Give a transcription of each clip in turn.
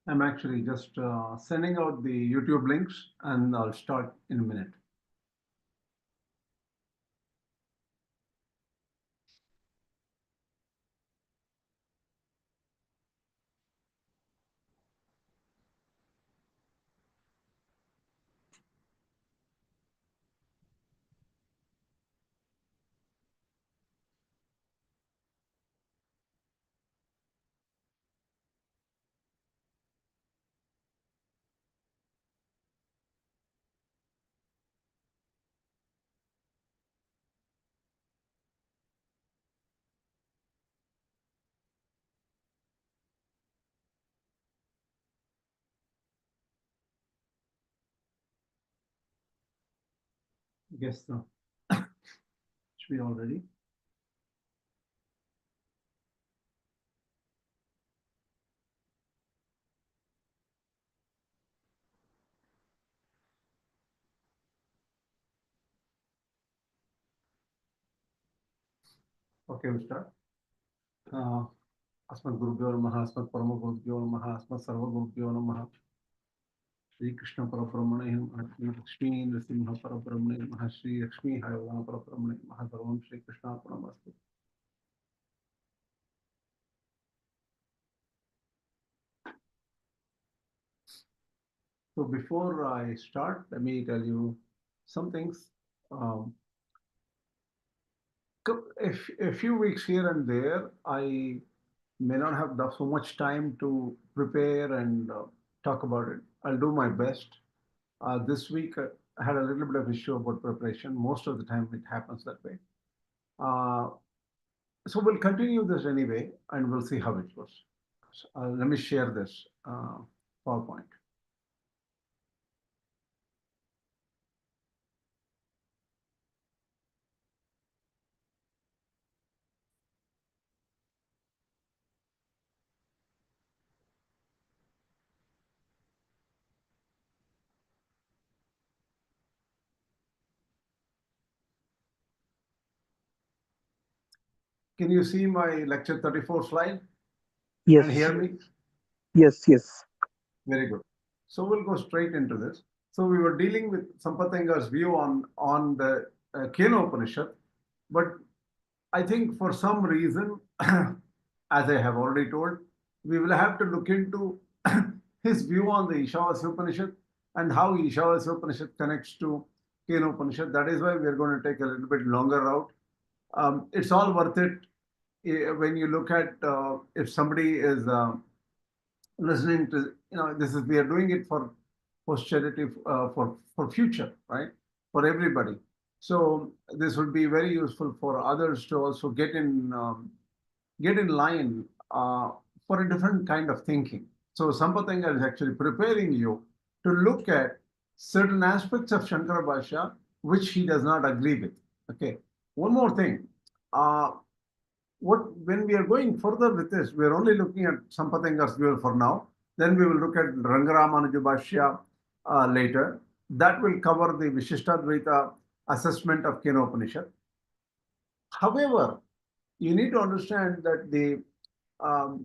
I'm actually just sending out the YouTube links and I'll start in a minute. I guess so. Should be all ready. Okay, we start. Asmat Gurubhyo Namaha, Asmat Parama Gurubhyo Namaha, Asmat Sarva Gurubhyo Namaha. Shri Krishna Parabrahmane Namaha, Shri Lakshmi Nrsimha Parabrahmane Namaha, Shri Lakshmi Hayavana Parabrahmane Namaha, Sarvam Shri Krishna Pranamastu. So before I start, let me tell you some things. A few weeks here and there, I may not have so much time to prepare and talk about it. I'll do my best. This week, I had a little bit of issue about preparation. Most of the time, it happens that way. Uh, so we'll continue this anyway, and we'll see how it goes. So, let me share this PowerPoint. Can you see my lecture 34 slide and Yes, hear me? yes. Very good. So we'll go straight into this. So we were dealing with Sampatanga's view on the Kena Upanishad, but I think for some reason, as I have already told, we will have to look into his view on the Īśāvāsya Upaniṣad and how Īśāvāsya Upaniṣad connects to Kena Upanishad. That is why we are going to take a little bit longer route. It's all worth it when you look at if somebody is listening to, this is, we are doing it for posterity, for future, right, for everybody. So this would be very useful for others to also get in line for a different kind of thinking. So Sampathanga is actually preparing you to look at certain aspects of Shankara Bhashya which he does not agree with. Okay, one more thing. When we are going further with this, we are only looking at Sampatanga's view for now. Then we will look at Rangaramanuja Bhashya later. That will cover the Viśiṣṭādvaita assessment of Kena Upanishad. However, you need to understand that the um,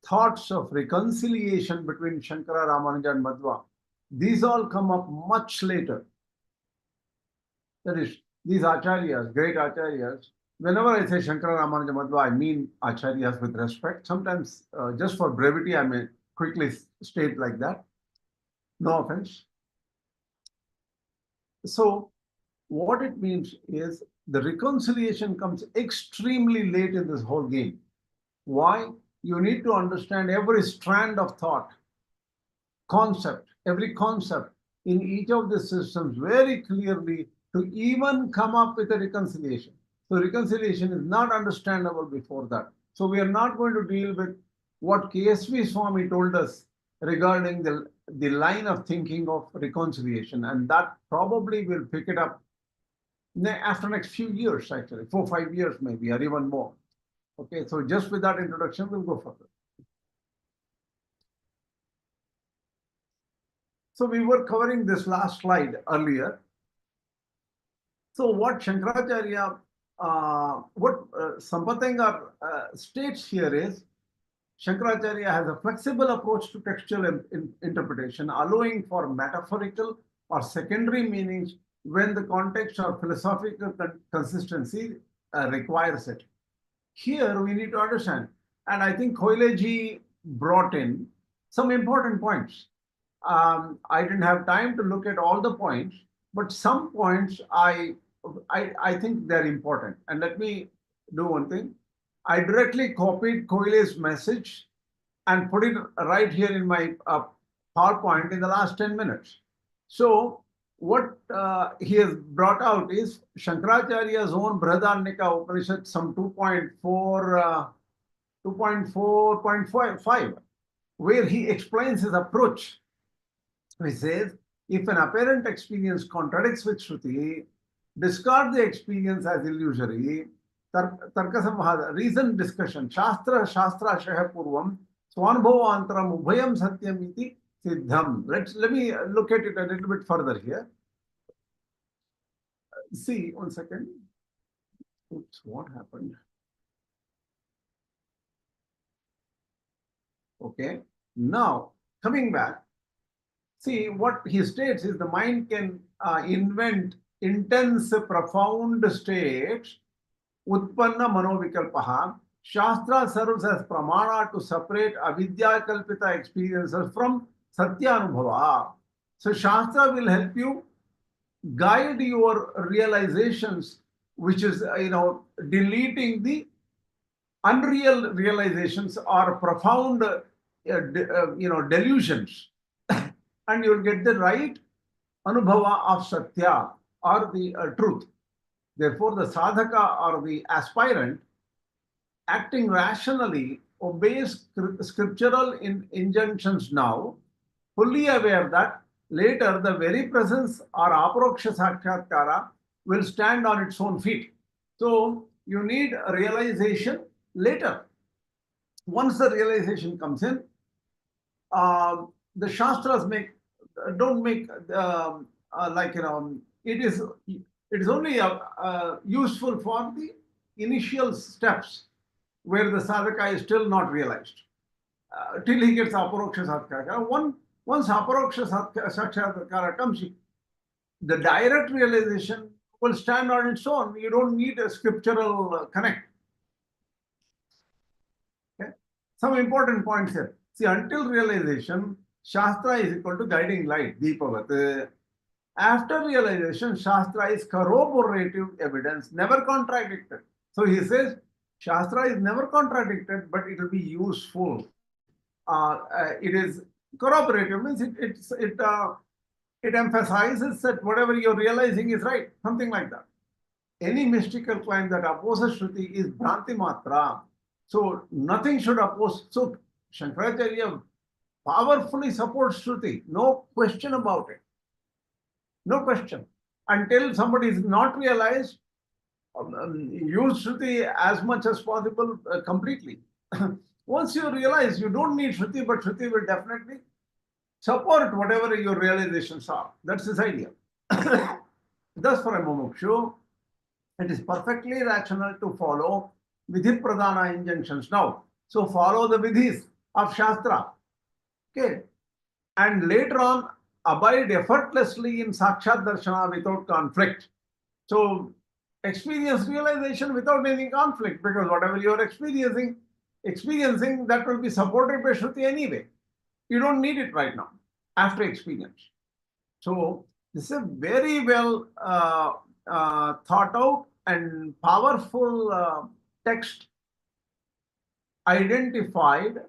thoughts of reconciliation between Shankara, Ramanuja, and Madhva, these all come up much later. That is, these acharyas, great acharyas, whenever I say Shankara, Ramanuja, Madhva, I mean acharyas with respect. Sometimes, just for brevity, I may quickly state like that. No offense. So, what it means is the reconciliation comes extremely late in this whole game. Why? You need to understand every strand of thought, every concept in each of the systems very clearly to even come up with a reconciliation. So reconciliation is not understandable before that. So we are not going to deal with what KSV Swami told us regarding the line of thinking of reconciliation, and that probably will pick it up after next few years, actually, 4 or 5 years maybe, or even more. Okay, so just with that introduction, we'll go further. So we were covering this last slide earlier. So what Śaṅkarācārya, what Sampathanga states here is Śaṅkarācārya has a flexible approach to textual interpretation, allowing for metaphorical or secondary meanings when the context or philosophical consistency requires it. Here we need to understand, and I think Koileji brought in some important points. I didn't have time to look at all the points, but some points I think they're important. And let me do one thing. I directly copied Koile's message and put it right here in my PowerPoint in the last 10 minutes. So what he has brought out is Śaṅkarācārya's own Brāhmaṇa Upanishad, some 2.4.5, where he explains his approach. He says, if an apparent experience contradicts with Shruti, discard the experience as illusory. Tarka Samādhi, reason discussion, Shastra Shastra Purvam, Swanbhava Ubhayam Satyam iti Siddham. Let me look at it a little bit further here. See, 1 second. Oops, what happened? Okay, now coming back, see what he states is the mind can invent intense, profound states, utpanna manovikalpaha. Shastra serves as pramana to separate avidya kalpita experiences from satya-anubhava. So Shastra will help you guide your realizations, which is, deleting the unreal realizations or profound, delusions. And you'll get the right anubhava of satya or the truth. Therefore, the sadhaka or the aspirant acting rationally obeys scriptural injunctions now, fully aware that later the very presence or aparokṣa-anubhūti will stand on its own feet. So you need a realization later. Once the realization comes in, the Shastras don't make it is only useful for the initial steps where the sadhaka is still not realized till he gets aparokṣa-sakshatkara. Once aparokṣa-sakshatkara comes, the direct realization will stand on its own. You don't need a scriptural connect. Okay? Some important points here. See, until realization, Shastra is equal to guiding light, Deepavat. After realization, Shastra is corroborative evidence, never contradicted. So he says, Shastra is never contradicted, but it will be useful. It is corroborative, means it emphasizes that whatever you're realizing is right, something like that. Any mystical claim that opposes Shruti is Bhranti Matra. So nothing should oppose. So Śaṅkarācārya powerfully supports Shruti, no question about it. No question. Until somebody is not realized, use Shruti as much as possible completely. Once you realize you don't need Shruti, but Shruti will definitely support whatever your realizations are. That's his idea. Thus, for a mumukshu, it is perfectly rational to follow vidhi pradhana injunctions now. So follow the vidhis of Shastra. Okay. And later on, abide effortlessly in sakshat darshana without conflict. So experience realization without any conflict, because whatever you are experiencing, that will be supported by Shruti anyway. You don't need it right now, after experience. So this is a very well thought out and powerful text identified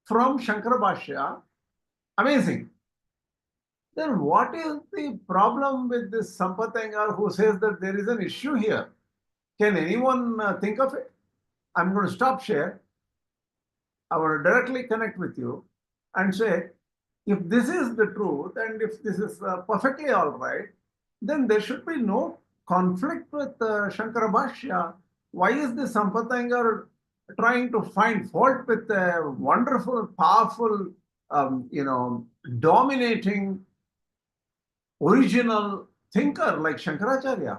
from Śaṅkara Bhashya. Amazing. Then what is the problem with this Saṃhitā who says that there is an issue here? Can anyone think of it? I'm going to stop share. I will directly connect with you and say, if this is the truth and if this is perfectly all right, then there should be no conflict with Śaṅkara Bhashya. Why is this Saṃhitā trying to find fault with a wonderful, powerful, dominating, original thinker like Śaṅkarācārya?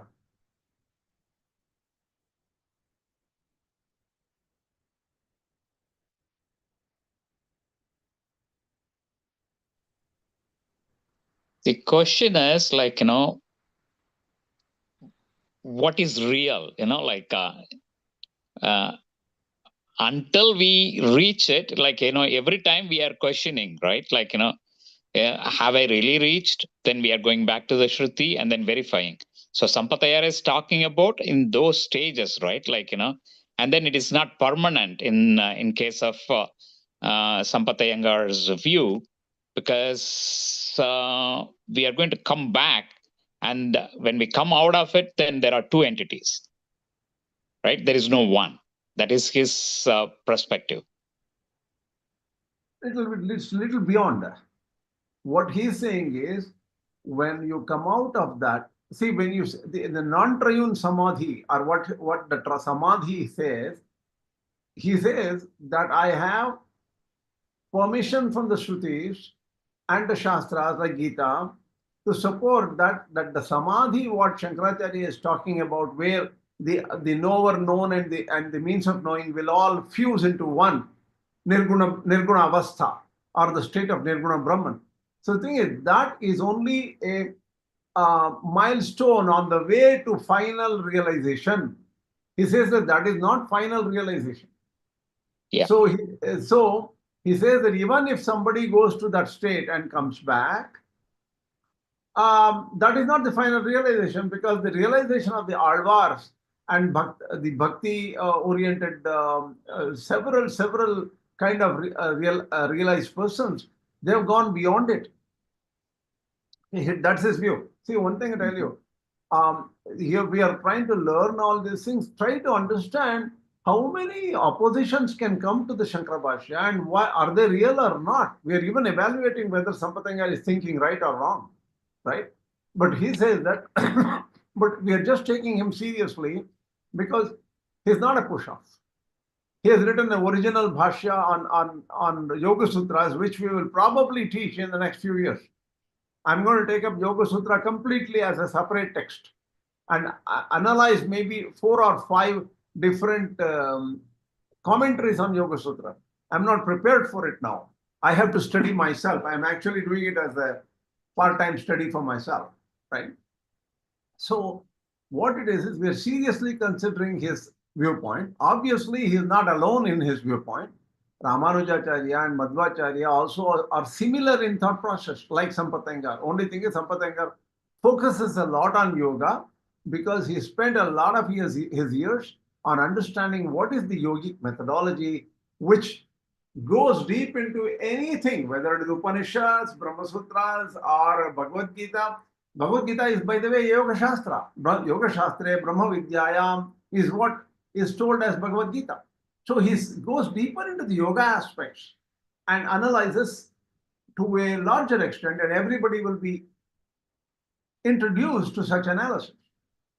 The question is like, what is real? Until we reach it, like, every time we are questioning, right? Like, have I really reached? Then we are going back to the Shruti and then verifying. So Sampatayara is talking about in those stages, right? Like, and then it is not permanent in case of Sampatayanga's view, because we are going to come back, and when we come out of it, then there are two entities, right? There is no one. That is his perspective. It's little beyond that. What he's saying is, when you come out of that, see, when you the non-triune Samādhi, or what the Samādhi says, he says that I have permission from the Shrutis and the Shastras like Gita to support that the Samadhi, what Śaṅkarācārya is talking about, where the knower, known, and the means of knowing will all fuse into one nirguna avastha, or the state of nirguna Brahman. So the thing is, that is only a milestone on the way to final realization. He says that is not final realization. Yeah. So he says that even if somebody goes to that state and comes back, that is not the final realization, because the realization of the Alvars and the bhakti-oriented several kind of realized persons, they have gone beyond it. That's his view. See, one thing I tell you, here we are trying to learn all these things, try to understand how many oppositions can come to the Śaṅkara Bhashya, and why are they real or not. We are even evaluating whether Sampatanga is thinking right or wrong, right? But he says that, but we are just taking him seriously because he's not a push-off. He has written an original Bhashya on Yoga Sutras, which we will probably teach in the next few years. I'm going to take up Yoga Sutra completely as a separate text and analyze maybe 4 or 5 different commentaries on Yoga Sutra. I'm not prepared for it now. I have to study myself. I'm actually doing it as a part-time study for myself, right? So what it is we're seriously considering his viewpoint. Obviously, he is not alone in his viewpoint. Ramanujacharya and Madhvacharya also are similar in thought process, like Sampatanga. Only thing is, Sampatanga focuses a lot on yoga because he spent a lot of his years on understanding what is the yogic methodology, which goes deep into anything, whether it is Upanishads, Brahma Sutras, or Bhagavad Gita. Bhagavad Gita is, by the way, Yoga Shastra. Yoga Shastra, Brahma Vidyayam is what is told as Bhagavad Gita. So he goes deeper into the yoga aspects and analyzes to a larger extent, and everybody will be introduced to such analysis.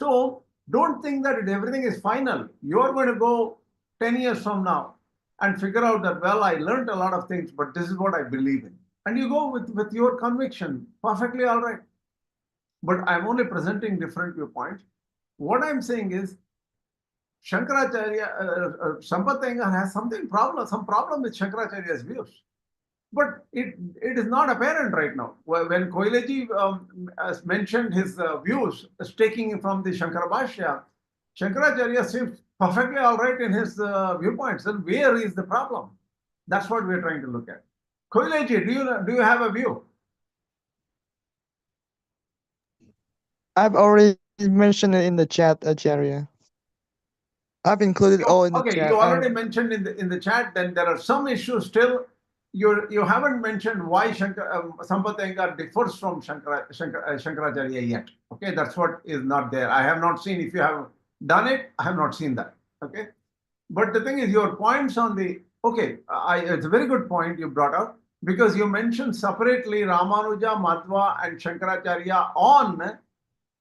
So don't think that everything is final. You're going to go 10 years from now and figure out that, well, I learned a lot of things, but this is what I believe in. And you go with your conviction, perfectly all right. But I'm only presenting different viewpoints. What I'm saying is, Śaṅkarācārya, Sampatanga has some problem with Śaṅkarācārya's views. But it is not apparent right now. When Koilaji mentioned his views, taking from the Śaṅkara Bhashya, Śaṅkarācārya seems perfectly all right in his viewpoints. Then where is the problem? That's what we're trying to look at. Koilaji, do you have a view? I've already mentioned it in the chat, Acharya. I've included all in the chat. Okay, you already mentioned in the chat. Then there are some issues still. You haven't mentioned why Sampatanga differs from Śaṅkarācārya yet. Okay, that's what is not there. I have not seen. If you have done it, I have not seen that. Okay, but the thing is, your points on the it's a very good point you brought up, because you mentioned separately Ramanuja, Madhva, and Śaṅkarācārya on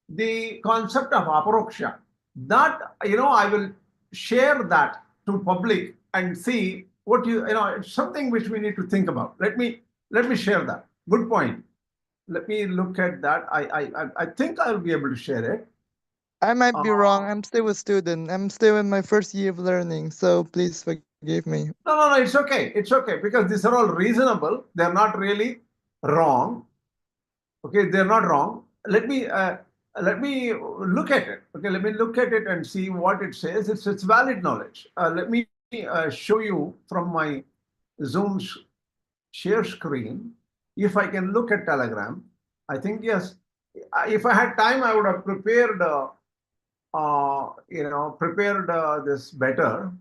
the concept of aparokṣa. That I will share that to public and see what it's something which we need to think about. Let me share that. Good point. Let me look at that. I think I'll be able to share it. I might be wrong. I'm still a student. I'm still in my first year of learning, so please forgive me. No, it's okay. It's okay, because these are all reasonable. They're not really wrong. Okay, they're not wrong. Let me look at it. Okay, let me look at it and see what it says. It's valid knowledge. Let me show you from my Zoom share screen. If I can look at Telegram, I think yes. If I had time, I would have prepared, this better.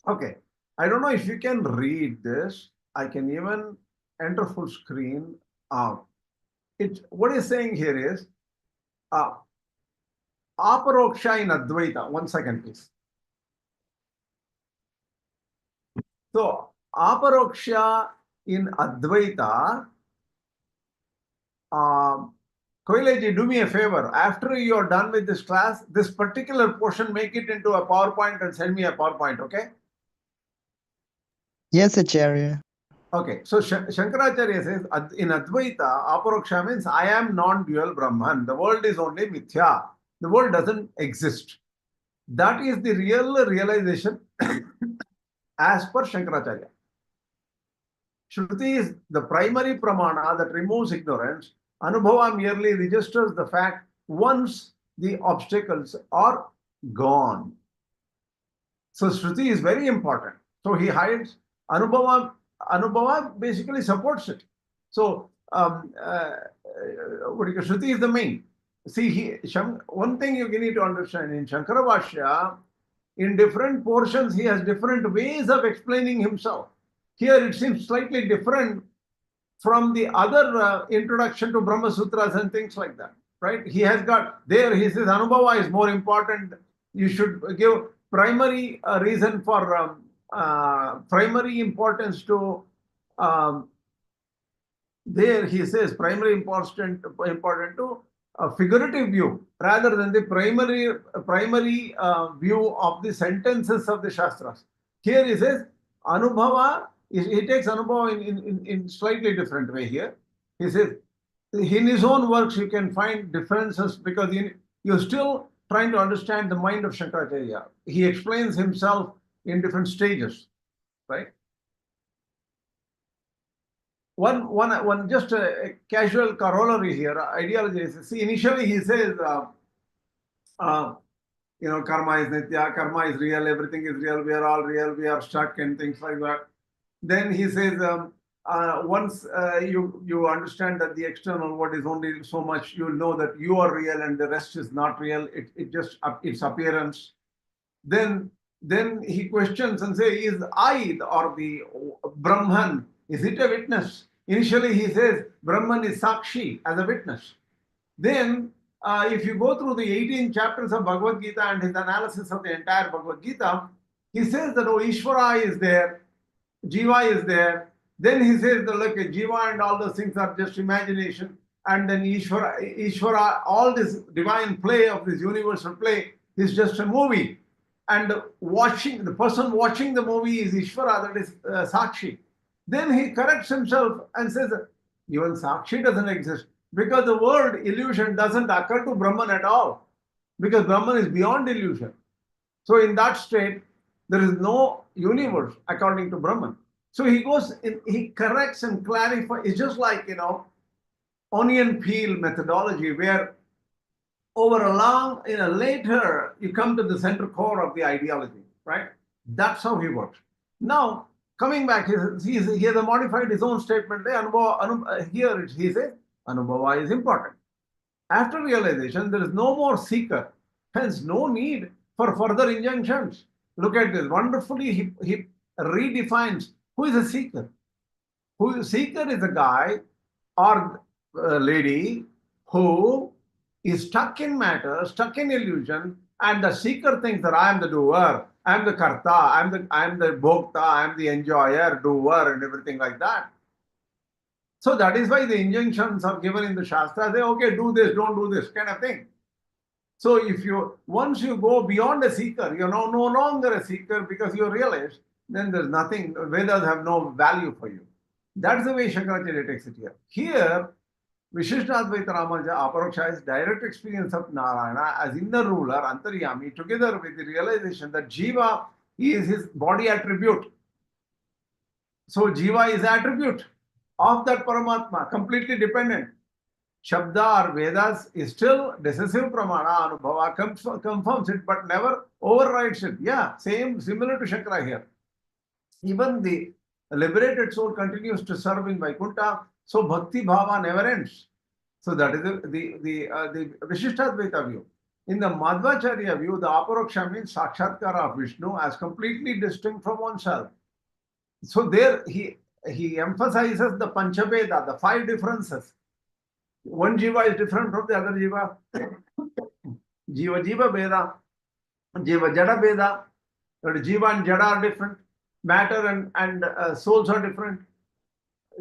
Okay, I don't know if you can read this. I can even enter full screen. What it's saying here is aparokṣa in Advaita. 1 second, please. So aparokṣa in Advaita. Koileji, do me a favor. After you are done with this class, this particular portion, make it into a PowerPoint and send me a PowerPoint, okay? Yes, Acharya. Okay, so Śaṅkarācārya says, in Advaita, aparokṣa means I am non-dual Brahman. The world is only mithya. The world doesn't exist. That is the real realization as per Śaṅkarācārya. Shruti is the primary pramana that removes ignorance. Anubhava merely registers the fact once the obstacles are gone. So Shruti is very important. So he hides Anubhava. Anubhava basically supports it. So Shruti is the main. See, one thing you need to understand in Śaṅkarāvāsya, in different portions, he has different ways of explaining himself. Here it seems slightly different from the other introduction to Brahma Sutras and things like that, right? He has got, there he says Anubhava is more important. You should give primary reason for primary importance to, there he says primary important to a figurative view rather than the primary view of the sentences of the Shastras. Here he says Anubhava, he takes Anubhava in slightly different way here. He says, in his own works, you can find differences because you're still trying to understand the mind of Śaṅkarācārya. He explains himself in different stages, right? One just a casual corollary here, ideology is, see, initially he says, karma is nitya, karma is real, everything is real, we are all real, we are stuck and things like that. Then he says, once you understand that the external world is only so much, you know that you are real and the rest is not real. It's appearance. Then he questions and says, is I or the Brahman, is it a witness? Initially he says Brahman is Sakshi as a witness. Then if you go through the 18 chapters of Bhagavad Gita and his analysis of the entire Bhagavad Gita, he says that, oh, Ishvara is there, Jiva is there. Then he says that, look, Jiva and all those things are just imagination. And then Ishvara, all this divine play of this universal play is just a movie. And the person watching the movie is Ishvara, that is Sakshi. Then he corrects himself and says, even Sakshi doesn't exist because the word illusion doesn't occur to Brahman at all, because Brahman is beyond illusion. So in that state, there is no universe according to Brahman. So he goes, he corrects and clarifies. It's just like, onion peel methodology, where over a long, later, you come to the center core of the ideology, right? That's how he works. Now, coming back, he has modified his own statement. Here he says, Anubhava is important. After realization, there is no more seeker, hence no need for further injunctions. Look at this. Wonderfully, he redefines who is a seeker. Seeker is a guy or a lady who is stuck in matter, stuck in illusion, and the seeker thinks that I am the doer, I am the karta, I am the bhokta, I am the enjoyer, doer, and everything like that. So that is why the injunctions are given in the Shastra. Say, okay, do this, don't do this, kind of thing. So once you go beyond a seeker, you're no longer a seeker because you realize, then there's nothing, Vedas have no value for you. That's the way Śaṅkarācārya takes it here. Here, Viśiṣṭādvaita Ramanuja aparokṣa is direct experience of Nārāyaṇa as inner ruler, Antaryami, together with the realization that Jiva is his body attribute. So Jiva is attribute of that Paramatma, completely dependent. Shabda or Vedas is still decisive pramana, Anubhava confirms it, but never overrides it. Yeah, similar to Śaṅkara here. Even the liberated soul continues to serve in Vaikuntha, so bhakti bhava never ends. So that is the Viśiṣṭādvaita view. In the Madhvacharya view, the aparokṣa means sakshatkara of Vishnu as completely distinct from oneself. So there he emphasizes the panchabeda, the 5 differences. One jiva is different from the other jiva. Jiva Veda, Jiva Jada Veda. Jiva and Jada are different. Matter and souls are different.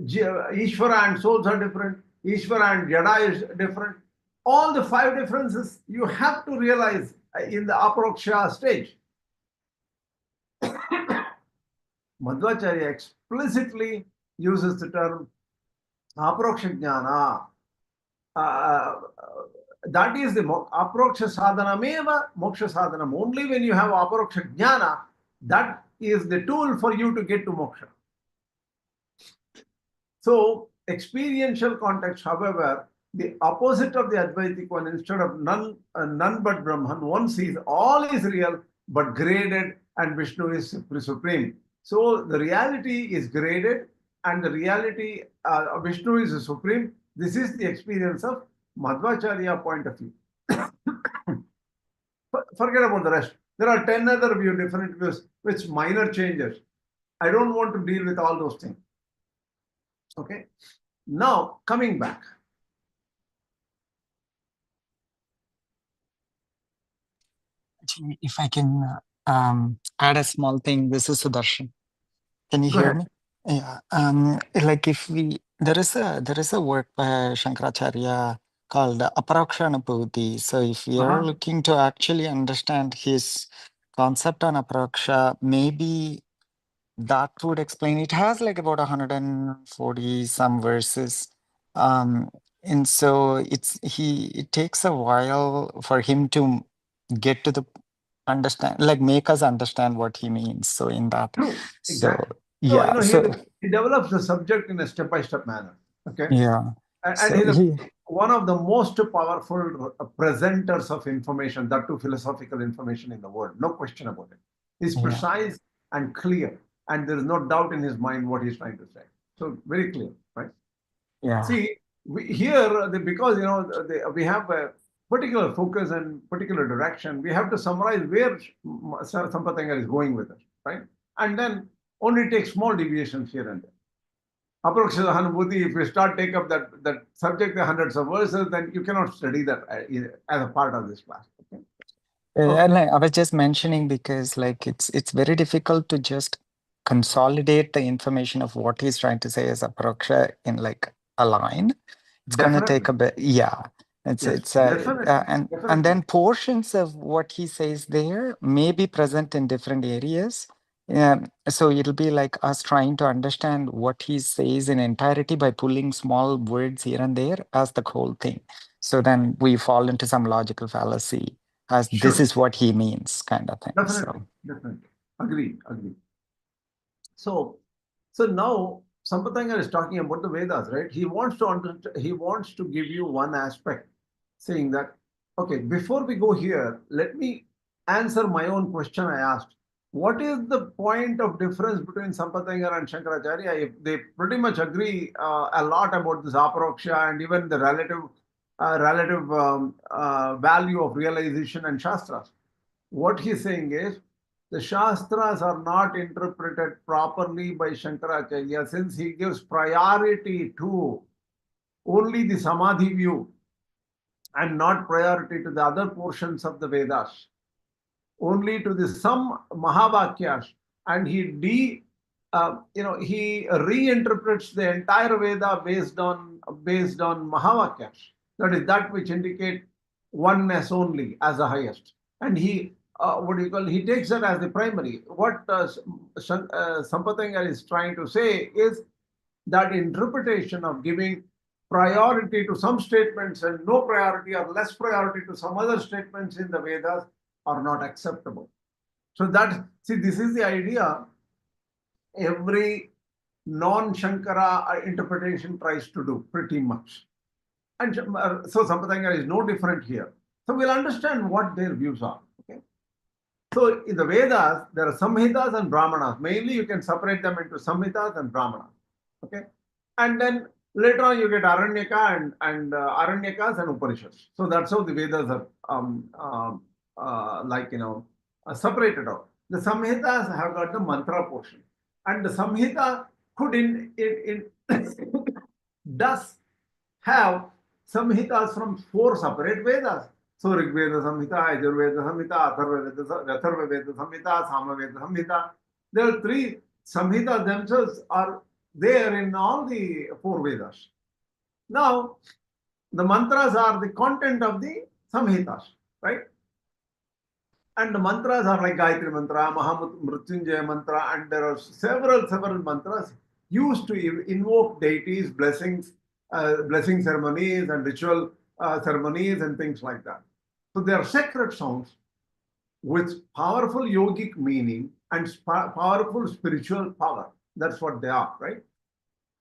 Ishvara and souls are different. Ishvara and Jada is different. All the 5 differences you have to realize in the aparokṣa stage. Madhvacharya explicitly uses the term aparokṣa-jñāna. That is the aparokṣa-sadhanameva moksha-sadhanam. Only when you have aparokṣa-jñāna, that is the tool for you to get to moksha. So, experiential context, however, the opposite of the Advaitic one, instead of none but Brahman, one sees all is real but graded and Vishnu is supreme. So the reality is graded and the reality of Vishnu is supreme. This is the experience of Madhvacharya point of view. Forget about the rest. There are 10 other different views, which minor changes. I don't want to deal with all those things. Okay. Now, coming back. Actually, if I can add a small thing, this is Sudarshan. Can you hear me? Yeah. Like if there is a work by Śaṅkarācārya called aparokṣa-anubhūti. So if we are looking to actually understand his concept on aparokṣa, maybe that would explain. It has like about 140 some verses. And so it takes a while for him to get to the understand, like make us understand what he means. So in that, Exactly. Yeah, he develops the subject in a step-by-step manner. Okay. Yeah. And he's one of the most powerful presenters of information, that too philosophical information in the world. No question about it. He's precise and clear, and there is no doubt in his mind what he's trying to say. So very clear, right? Yeah. See, because we have a particular focus and particular direction, we have to summarize where Samādhi is going with it, right? And then only take small deviations here and there. Aparokṣa-anubhūti, if you take up that subject, the hundreds of verses, then you cannot study that as a part of this class. Okay? And I was just mentioning because like it's very difficult to just consolidate the information of what he's trying to say as aparokṣa in like a line. It's going to take a bit. Yeah. And then portions of what he says there may be present in different areas. So it'll be like us trying to understand what he says in entirety by pulling small words here and there as the whole thing. So then we fall into some logical fallacy as this is what he means, kind of thing. Definitely. Agree. So now Samādhi is talking about the Vedas, right? He wants to give you one aspect, saying that, okay, before we go here, let me answer my own question I asked. What is the point of difference between Samādhi and Śaṅkarācārya? If they pretty much agree a lot about this aparokṣa and even the relative value of realization and Shastras. What he's saying is, the Shastras are not interpreted properly by Śaṅkarācārya since he gives priority to only the Samādhi view and not priority to the other portions of the Vedas, only to the some Mahavakyas, and he reinterprets the entire Veda based on Mahavakyas. That is that which indicate oneness only as the highest, and he takes that as the primary. What Samādhi is trying to say is that interpretation of giving priority to some statements and no priority or less priority to some other statements in the Vedas are not acceptable. So this is the idea every non-Śaṅkara interpretation tries to do pretty much. And so Sampatanga is no different here. So we'll understand what their views are. Okay. So in the Vedas, there are Saṃhitas and Brāhmaṇas. Mainly you can separate them into Saṃhitas and Brāhmaṇas. Okay. And then later on you get Āraṇyaka and Āraṇyakas and Upanishads. So that's how the Vedas are separated out. The Saṃhitas have got the mantra portion. And the Saṃhitā does have Saṃhitas from 4 separate Vedas. So Rigveda Saṃhita, Yajurveda Saṃhita, Atharva Veda Saṃhita, Samaveda Saṃhita. There are 3 Saṃhitas themselves are there in all the 4 Vedas. Now, the mantras are the content of the Saṃhitas, right? And the mantras are like Gayatri Mantra, Mahamrutyunjaya Mantra, and there are several mantras used to invoke deities, blessing ceremonies and ritual ceremonies and things like that. So they are sacred songs with powerful yogic meaning and powerful spiritual power. That's what they are, right?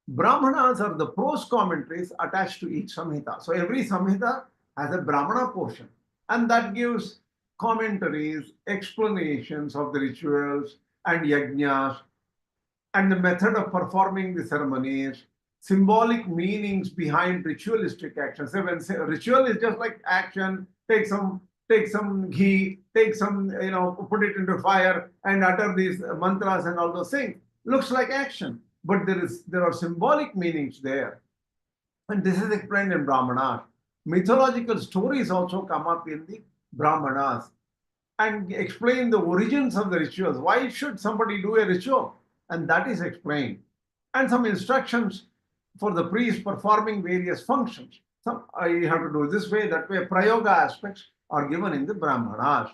Brahmanas are the prose commentaries attached to each Samhita. So every Samhita has a Brahmana portion, and that gives commentaries, explanations of the rituals and yajñas, and the method of performing the ceremonies, symbolic meanings behind ritualistic actions. So when ritual is just like action, take some ghee, take some, put it into fire and utter these mantras and all those things. Looks like action, but there are symbolic meanings there. And this is explained in Brahmanas. Mythological stories also come up in the Brahmanas and explain the origins of the rituals. Why should somebody do a ritual? And that is explained. And some instructions for the priest performing various functions. You have to do this way, that way. Prayoga aspects are given in the Brahmanas.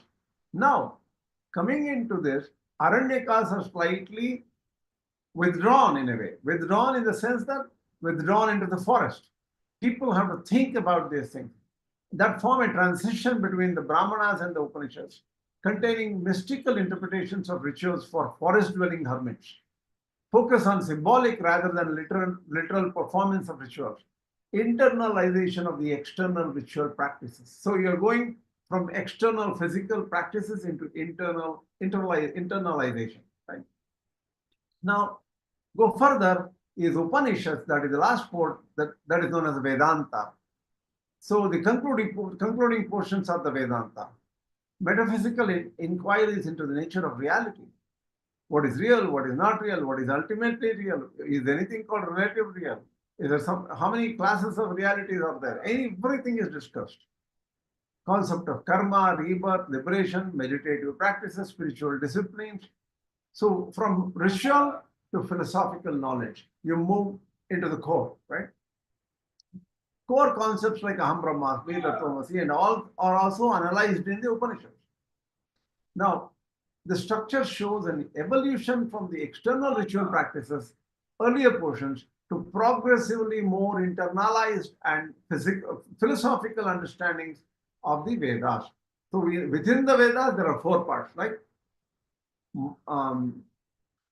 Now, coming into this, Āraṇyakas are slightly withdrawn in a way. Withdrawn in the sense that withdrawn into the forest. People have to think about these things. That form a transition between the Brahmanas and the Upanishads, containing mystical interpretations of rituals for forest-dwelling hermits. Focus on symbolic rather than literal performance of rituals. Internalization of the external ritual practices. So you're going from external physical practices into internalization. Right? Now, go further is Upanishads, that is the last part, that is known as Vedānta. So the concluding portions of the Vedānta. Metaphysical inquiries into the nature of reality. What is real, what is not real, what is ultimately real? Is anything called relative real? Is there how many classes of realities are there? Everything is discussed. Concept of karma, rebirth, liberation, meditative practices, spiritual disciplines. So from ritual to philosophical knowledge, you move into the core, right? Core concepts like Aham Brahmasmi, Tattvamasi, and all are also analyzed in the Upanishads. Now, the structure shows an evolution from the external ritual practices, earlier portions, to progressively more internalized and philosophical understandings of the Vedas. So within the Vedas, there are 4 parts, right?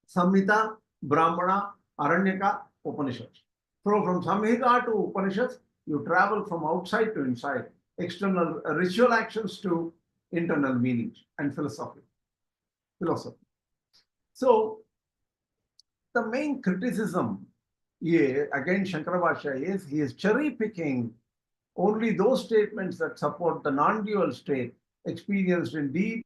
Samhita, Brāhmaṇa, Āraṇyaka, Upanishads. So from Samhita to Upanishads, you travel from outside to inside, external ritual actions to internal meanings and philosophy. So the main criticism here, again, Śaṅkarācārya is he is cherry picking only those statements that support the non-dual state experienced in deep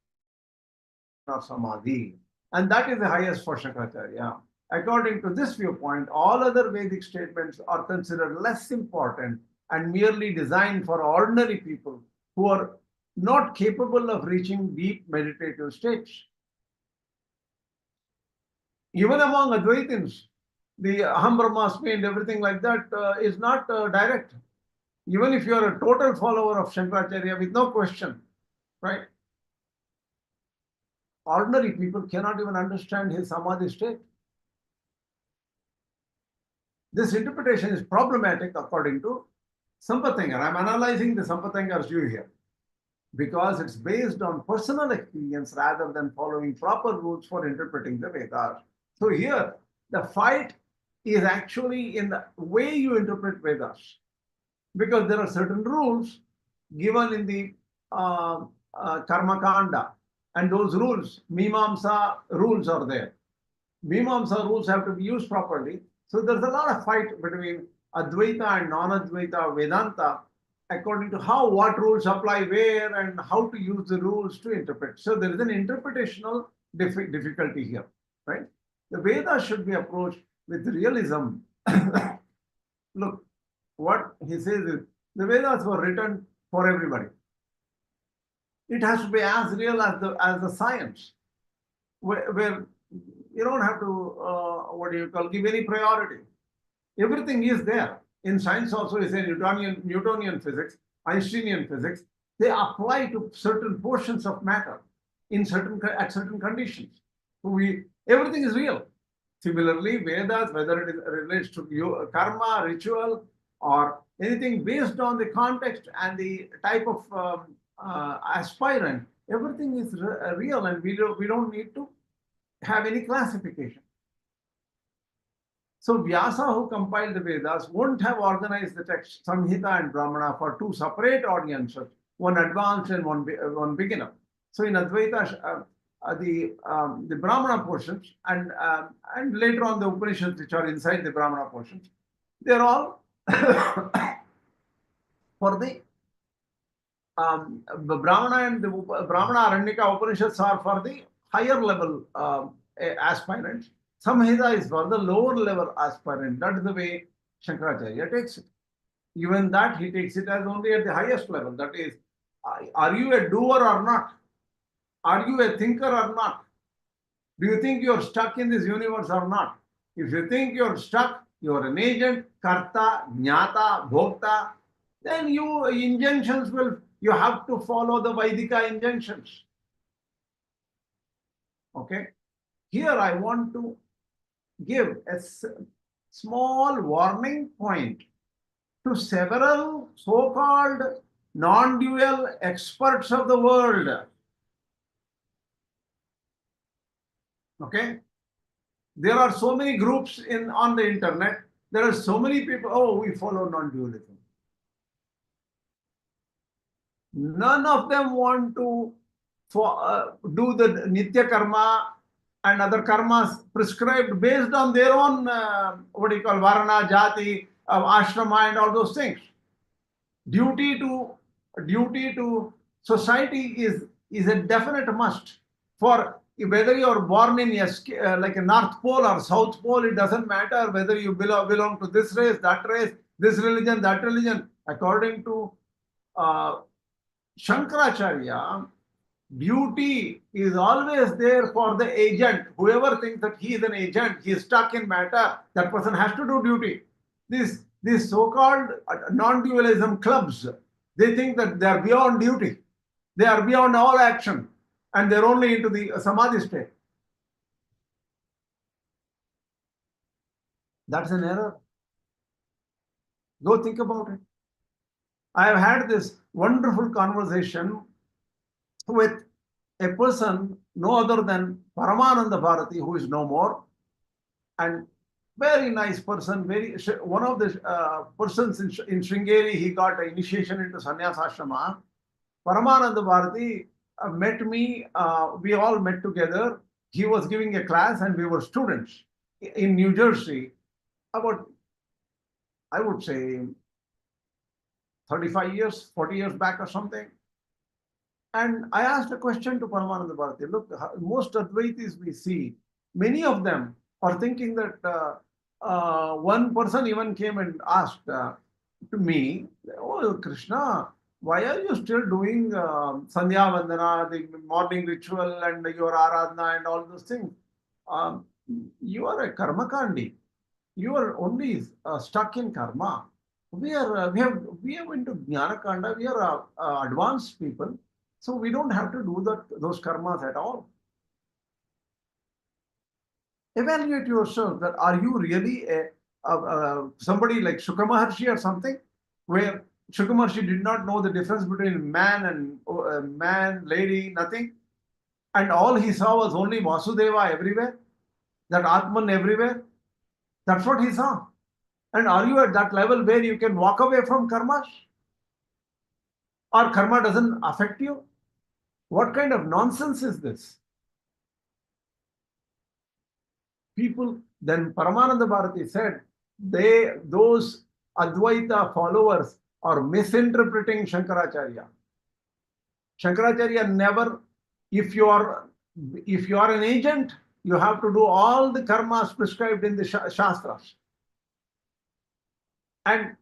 or Samādhi. And that is the highest for Śaṅkarācārya. According to this viewpoint, all other Vedic statements are considered less important and merely designed for ordinary people who are not capable of reaching deep meditative states. Even among Advaitins, the Aham Brahmasmi and everything like that is not direct. Even if you are a total follower of Śaṅkarācārya with no question, right? Ordinary people cannot even understand his Samādhi state. This interpretation is problematic according to Sampatanga. I'm analyzing the Sampatanga's view here because it's based on personal experience rather than following proper rules for interpreting the Vedas. So here, the fight is actually in the way you interpret Vedas. because there are certain rules given in the Karma Kanda, and those rules, Mimamsa rules are there. Mimamsa rules have to be used properly. So there's a lot of fight between Advaita and non-Advaita Vedanta according to what rules apply where and how to use the rules to interpret. So there is an interpretational difficulty here, right? The Vedas should be approached with realism. Look, what he says is the Vedas were written for everybody. It has to be as real as the science, where you don't have to give any priority. Everything is there. In science also, is a Newtonian physics, Einsteinian physics. They apply to certain portions of matter at certain conditions. So everything is real. Similarly, Vedas, whether it relates to karma, ritual, or anything based on the context and the type of aspirant, everything is real, and we don't need to have any classification. So Vyasa, who compiled the Vedas, wouldn't have organized the text Saṃhitā and Brāhmaṇa for two separate audiences, one advanced and one beginner. So in Advaita, the Brāhmaṇa portions and later on the Upanishads, which are inside the Brāhmaṇa portions, they're all for the Brāhmaṇa and the Brāhmaṇa Āraṇyaka Upanishads are for the higher level aspirants. Saṃhitā is for the lower level aspirant. That is the way Śaṅkarācārya takes it. Even that he takes it as only at the highest level. That is, are you a doer or not? Are you a thinker or not? Do you think you're stuck in this universe or not? If you think you're stuck, you're an agent, karta, jñāta, bhokta, then you have to follow the Vaidika injunctions. Okay? Here I want to give a small warning point to several so-called non-dual experts of the world. Okay? There are so many groups on the internet. There are so many people, we follow non-dualism. None of them want to do the Nitya-Karma and other karmas prescribed based on their own, varana, jati, ashrama, and all those things. Duty to society is a definite must. For whether you are born in like a North Pole or South Pole, it doesn't matter whether you belong to this race, this religion, that religion. According to Śaṅkarācārya, duty is always there for the agent. Whoever thinks that he is an agent, he is stuck in matter, that person has to do duty. These so-called non-dualism clubs, they think that they are beyond duty. They are beyond all action, and they're only into the Samādhi state. That's an error. Go think about it. I have had this wonderful conversation with a person no other than Paramananda Bharati, who is no more, and very nice person, one of the persons in Sringeri, he got an initiation into sannyasa ashrama. Paramananda Bharati met me, we all met together. He was giving a class and we were students in New Jersey about, I would say, 35 years, 40 years back or something. And I asked a question to Paramananda Bharati. Look, most Advaitis we see, many of them are thinking that one person even came and asked to me, "Oh, Krishna, why are you still doing Sandhya Vandana, the morning ritual and your Āraṇyaka and all those things? You are a Karmakandi. You are only stuck in karma. We are into jñāna kanda. We are advanced people. So we don't have to do those karmas at all." Evaluate yourself that are you really somebody like Shuka Maharshi or something, where Shuka Maharshi did not know the difference between man and man, lady, nothing. And all he saw was only Vasudeva everywhere, that Atman everywhere. That's what he saw. And are you at that level where you can walk away from karmas? Or karma doesn't affect you? What kind of nonsense is this? People, then Paramananda Bharati said, those Advaita followers are misinterpreting Śaṅkarācārya. Śaṅkarācārya never, if you are an agent, you have to do all the karmas prescribed in the Shastras. And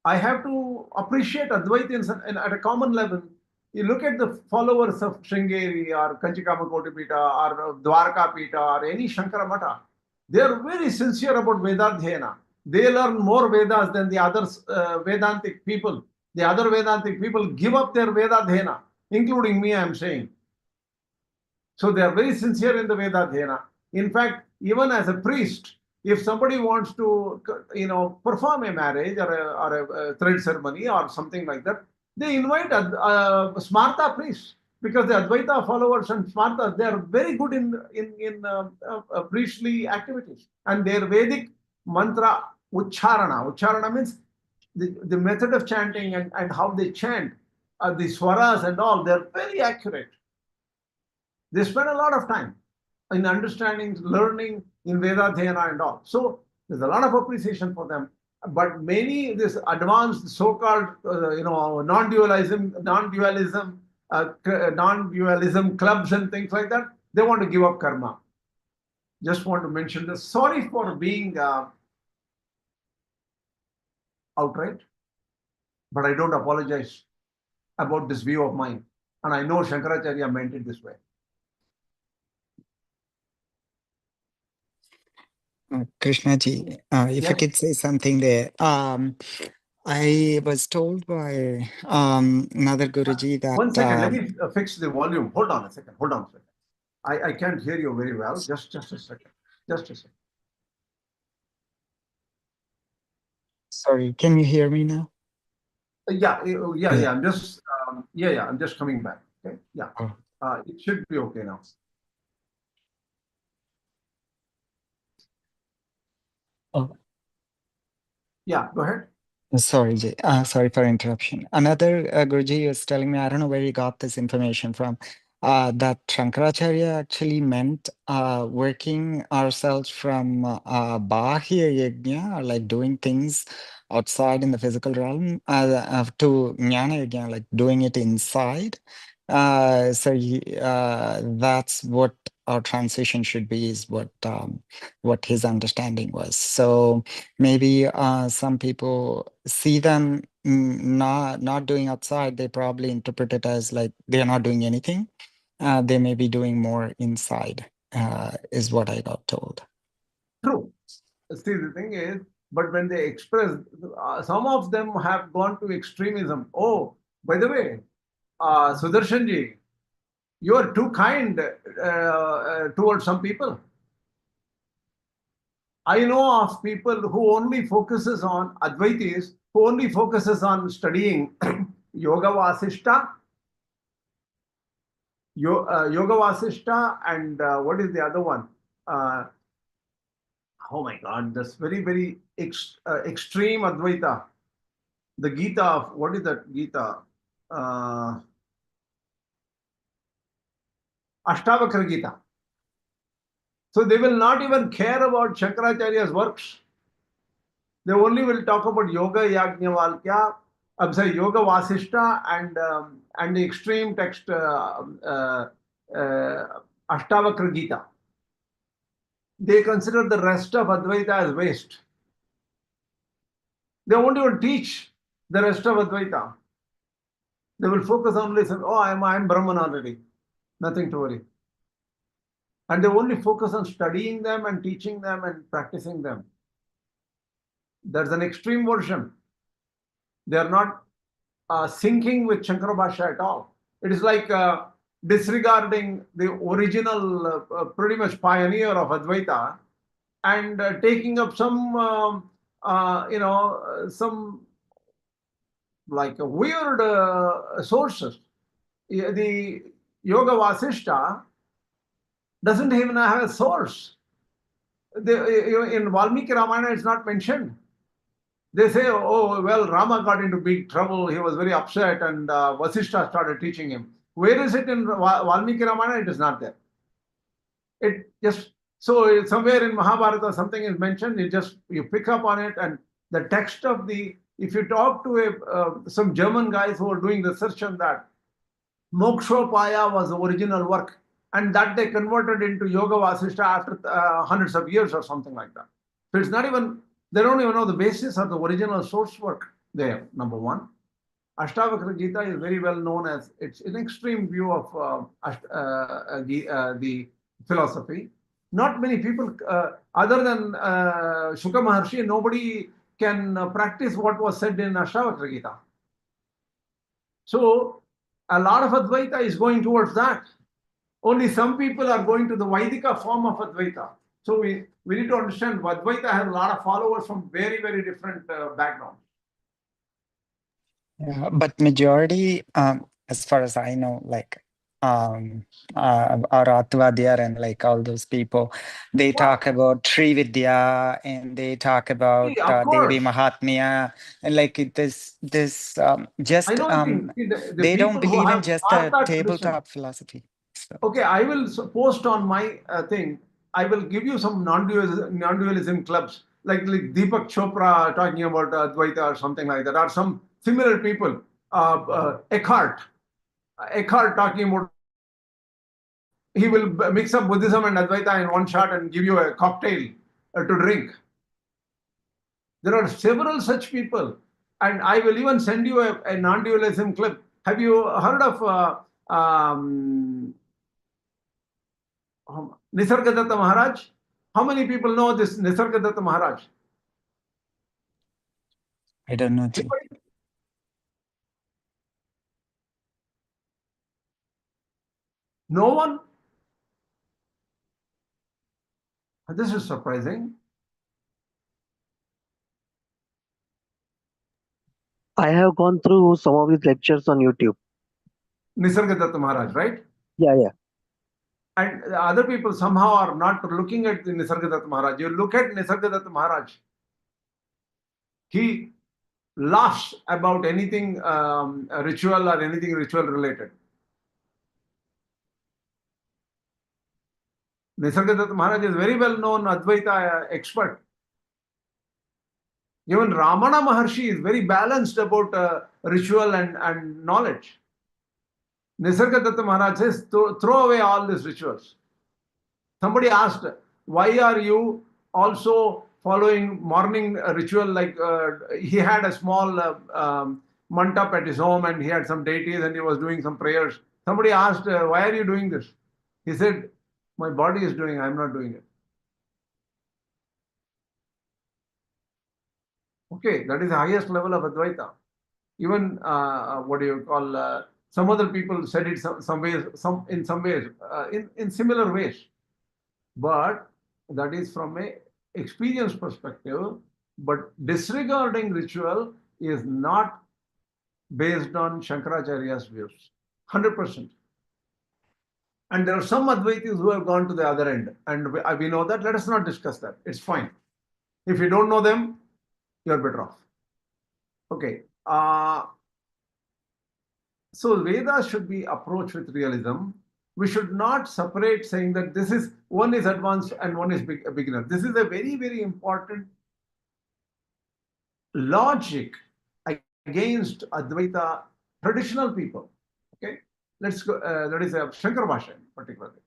I have to appreciate Advaita at a common level. You look at the followers of Sringeri or Kanchikama Pita or Dwarka Pita or any Shankara Mata, they are very sincere about Vedadhyayana. They learn more Vedas than the other Vedantic people. The other Vedantic people give up their Vedadhyayana, including me, I am saying. So they are very sincere in the Vedadhyayana. In fact, even as a priest, if somebody wants to, perform a marriage or a thread ceremony or something like that, they invite Smarta priests, because the Advaita followers and Smartas, they are very good in priestly activities. And their Vedic mantra Ucharana. Ucharana means the method of chanting and how they chant, the swaras and all, they're very accurate. They spend a lot of time in understanding, learning in Vedadhyayana and all. So there's a lot of appreciation for them. But many, this advanced so-called, non-dualism clubs and things like that, they want to give up karma. Just want to mention this. Sorry for being outright, but I don't apologize about this view of mine. And I know Śaṅkarācārya meant it this way. Krishnaji, if I could say something there. I was told by another Guruji that... 1 second, let me fix the volume. Hold on a second. I can't hear you very well. Just a second. Just a second. Sorry, can you hear me now? Yeah. I'm just I'm just coming back. Okay. Yeah. Oh. It should be okay now. Oh. Yeah, go ahead. Sorry, Jay. Sorry for interruption. Another Guruji was telling me, I don't know where he got this information from, that Śaṅkarācārya actually meant working ourselves from Bahya Yajna, like doing things outside in the physical realm, to Jnana Yajna, like doing it inside. That's what our transition should be, is what his understanding was. So maybe some people see them not doing outside, they probably interpret it as like they're not doing anything. They may be doing more inside, is what I got told. True. See, the thing is, but when they express, some of them have gone to extremism. Oh, by the way, Sudarshanji, you are too kind towards some people. I know of people who only focuses on Advaitis, who only focuses on studying Yoga Vasishta, and what is the other one? Oh my God, that's very, very extreme Advaita. The Gita, what is that Gita? Ashtavakra Gita. So they will not even care about Śaṅkarācārya's works. They only will talk about Yoga Yajnavalkya, Yoga Vasishta, and the extreme text Ashtavakra Gita. They consider the rest of Advaita as waste. They won't even teach the rest of Advaita. They will focus only on, oh, I'm Brahman already. Nothing to worry. And they only focus on studying them and teaching them and practicing them. That's an extreme version. They are not syncing with Shankara Bhashya at all. It is like disregarding the original, pretty much pioneer of Advaita, and taking up some, some like weird sources. The Yoga Vasishta doesn't even have a source. In Valmiki Ramayana, it's not mentioned. They say, oh, well, Rama got into big trouble. He was very upset, and Viśiṣṭā started teaching him. Where is it in Valmiki Ramayana? It is not there. It just, so somewhere in Mahabharata something is mentioned, you pick up on it, and the text of if you talk to some German guys who are doing research on that, Mokṣopāya was the original work, and that they converted into Yoga Vasishta after hundreds of years or something like that. So it's not even, they don't even know the basis of the original source work there, number one. Ashtavakra Gita is very well known as, it's an extreme view of the philosophy. Not many people, other than Shuka Maharshi, nobody can practice what was said in Ashtavakra Gita. So a lot of Advaita is going towards that. Only some people are going to the Vaidika form of Advaita. So we need to understand Advaita has a lot of followers from very, very different backgrounds. Yeah, but majority, as far as I know, like Aratvadiyar and like all those people, they talk about Sri Vidya and they talk about Devi Mahatmya, and like this just they don't believe in just a tabletop philosophy. So. Okay, I will post on my thing. I will give you some non-dualism clubs, like Deepak Chopra talking about Dvaita or something like that, or some similar people. Eckhart talking about, he will mix up Buddhism and Advaita in one shot and give you a cocktail to drink. There are several such people, and I will even send you a non-dualism clip. Have you heard of Nisargadatta Maharaj? How many people know this Nisargadatta Maharaj? I don't know. Too. No one? This is surprising. I have gone through some of his lectures on YouTube. Nisargadatta Maharaj, right? Yeah. And other people somehow are not looking at the Nisargadatta Maharaj. You look at Nisargadatta Maharaj, he laughs about anything ritual or anything ritual related. Nisargadatta Maharaj is very well known Advaita expert. Even Ramana Maharshi is very balanced about ritual and knowledge. Nisargadatta Maharaj says, throw away all these rituals. Somebody asked, why are you also following morning ritual? Like he had a small mandap at his home and he had some deities and he was doing some prayers. Somebody asked, why are you doing this? He said, my body is doing, I'm not doing it. Okay, that is the highest level of Advaita. Even what do you call, some other people said it in some ways, in similar ways. But that is from a experience perspective. But disregarding ritual is not based on Śaṅkarācārya's views, 100%. And there are some Advaitis who have gone to the other end. And we know that. Let us not discuss that. It's fine. If you don't know them, you're better off. Okay. So Vedas should be approached with realism. We should not separate saying that one is advanced and one is a beginner. This is a very, very important logic against Advaita traditional people. Okay, let's go. That is a Śaṅkara particularly.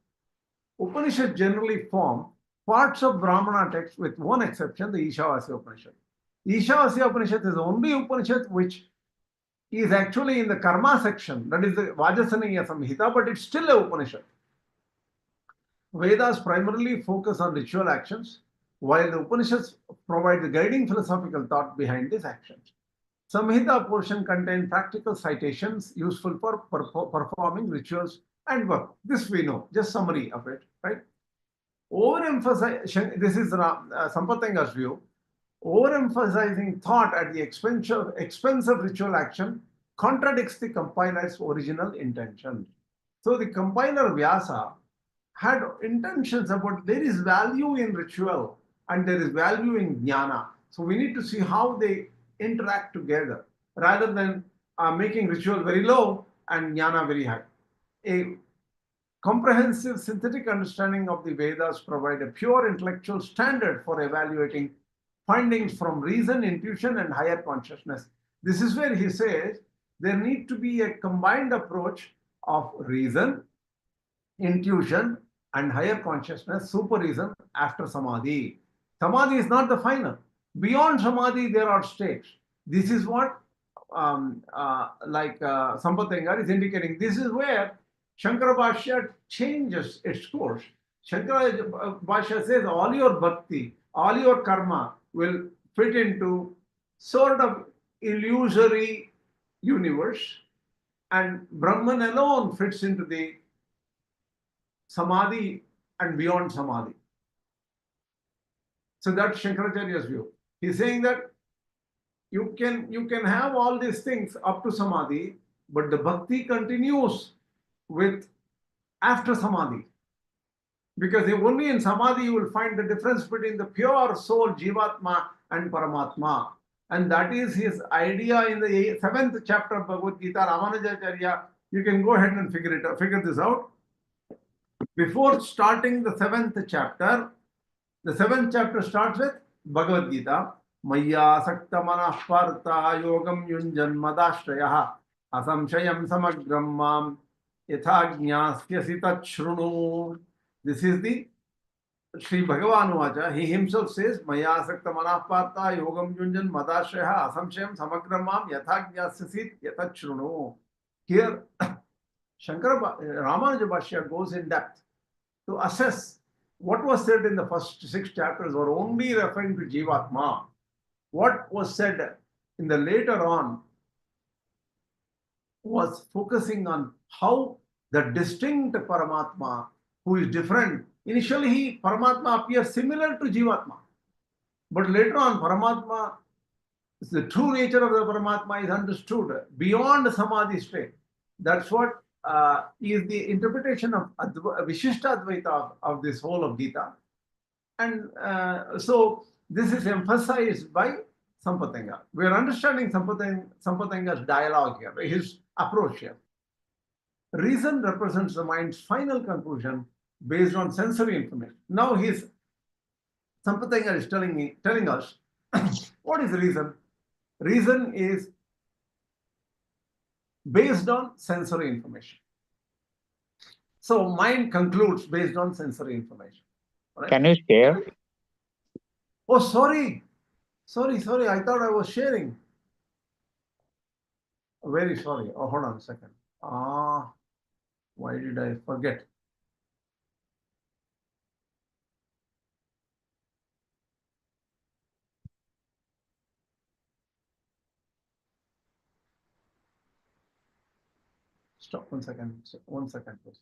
Upanishads generally form parts of Brāhmaṇa text with one exception, the Īśāvāsya Upaniṣad. Īśāvāsya Upaniṣad is the only Upanishad which is actually in the karma section, that is the Vajasaniya Saṃhitā, but it's still a Upanishad. Vedas primarily focus on ritual actions, while the Upanishads provide the guiding philosophical thought behind these actions. Saṃhitā portion contains practical citations useful for performing rituals and work. This we know, just summary of it, right? This is Sampatanga's view. Overemphasizing thought at the expense of ritual action contradicts the compiler's original intention. So the compiler Vyasa had intentions about there is value in ritual and there is value in jñāna. So we need to see how they interact together rather than making ritual very low and jnana very high. A comprehensive synthetic understanding of the Vedas provide a pure intellectual standard for evaluating findings from reason, intuition, and higher consciousness. This is where he says there need to be a combined approach of reason, intuition, and higher consciousness, super reason after Samādhi. Samādhi is not the final. Beyond Samādhi, there are states. This is what Saṃhitā is indicating. This is where Śaṅkarācārya changes its course. Śaṅkarācārya says all your bhakti, all your karma will fit into sort of illusory universe, and Brahman alone fits into the Samādhi and beyond Samādhi. So that's Śaṅkarācārya's view. He's saying that you can have all these things up to Samādhi, but the bhakti continues with after Samādhi. Because only in Samādhi you will find the difference between the pure soul, Jivatma, and Paramatma. And that is his idea in the 7th chapter of Bhagavad Gita, Ramanujacharya. You can go ahead and figure this out. Before starting the 7th chapter starts with Bhagavad Gita. Maya sakta manah partha yogam yunjan madashrayah asamshayam samagram mam yatha jñāsyasi tachrunu. This is the Sri Bhagavan Vacha. He himself says, Maya sakta manah partha yogam yunjan madashrayah asamshayam samagram mam yatha jñāsyasi tachrunu. Here, Ramanuja Bhashya goes in depth to assess what was said in the first 6 chapters were only referring to Jivatma. What was said in the later on was focusing on how the distinct Paramatma, who is different. Initially, Paramatma appears similar to Jivatma. But later on, Paramatma, the true nature of the Paramatma is understood beyond the Samādhi state. That's what is the interpretation of Viśiṣṭādvaita of this whole of Gita. And so this is emphasized by Saṃhitā. We are understanding Saṃhitā's dialogue here, his approach here. Reason represents the mind's final conclusion based on sensory information. Now Saṃhitā is telling us what is reason? Reason is based on sensory information. So mind concludes based on sensory information. Right? Can you share? Oh, sorry. I thought I was sharing. Very sorry. Oh, hold on a second. Why did I forget? Stop 1 second. 1 second, please.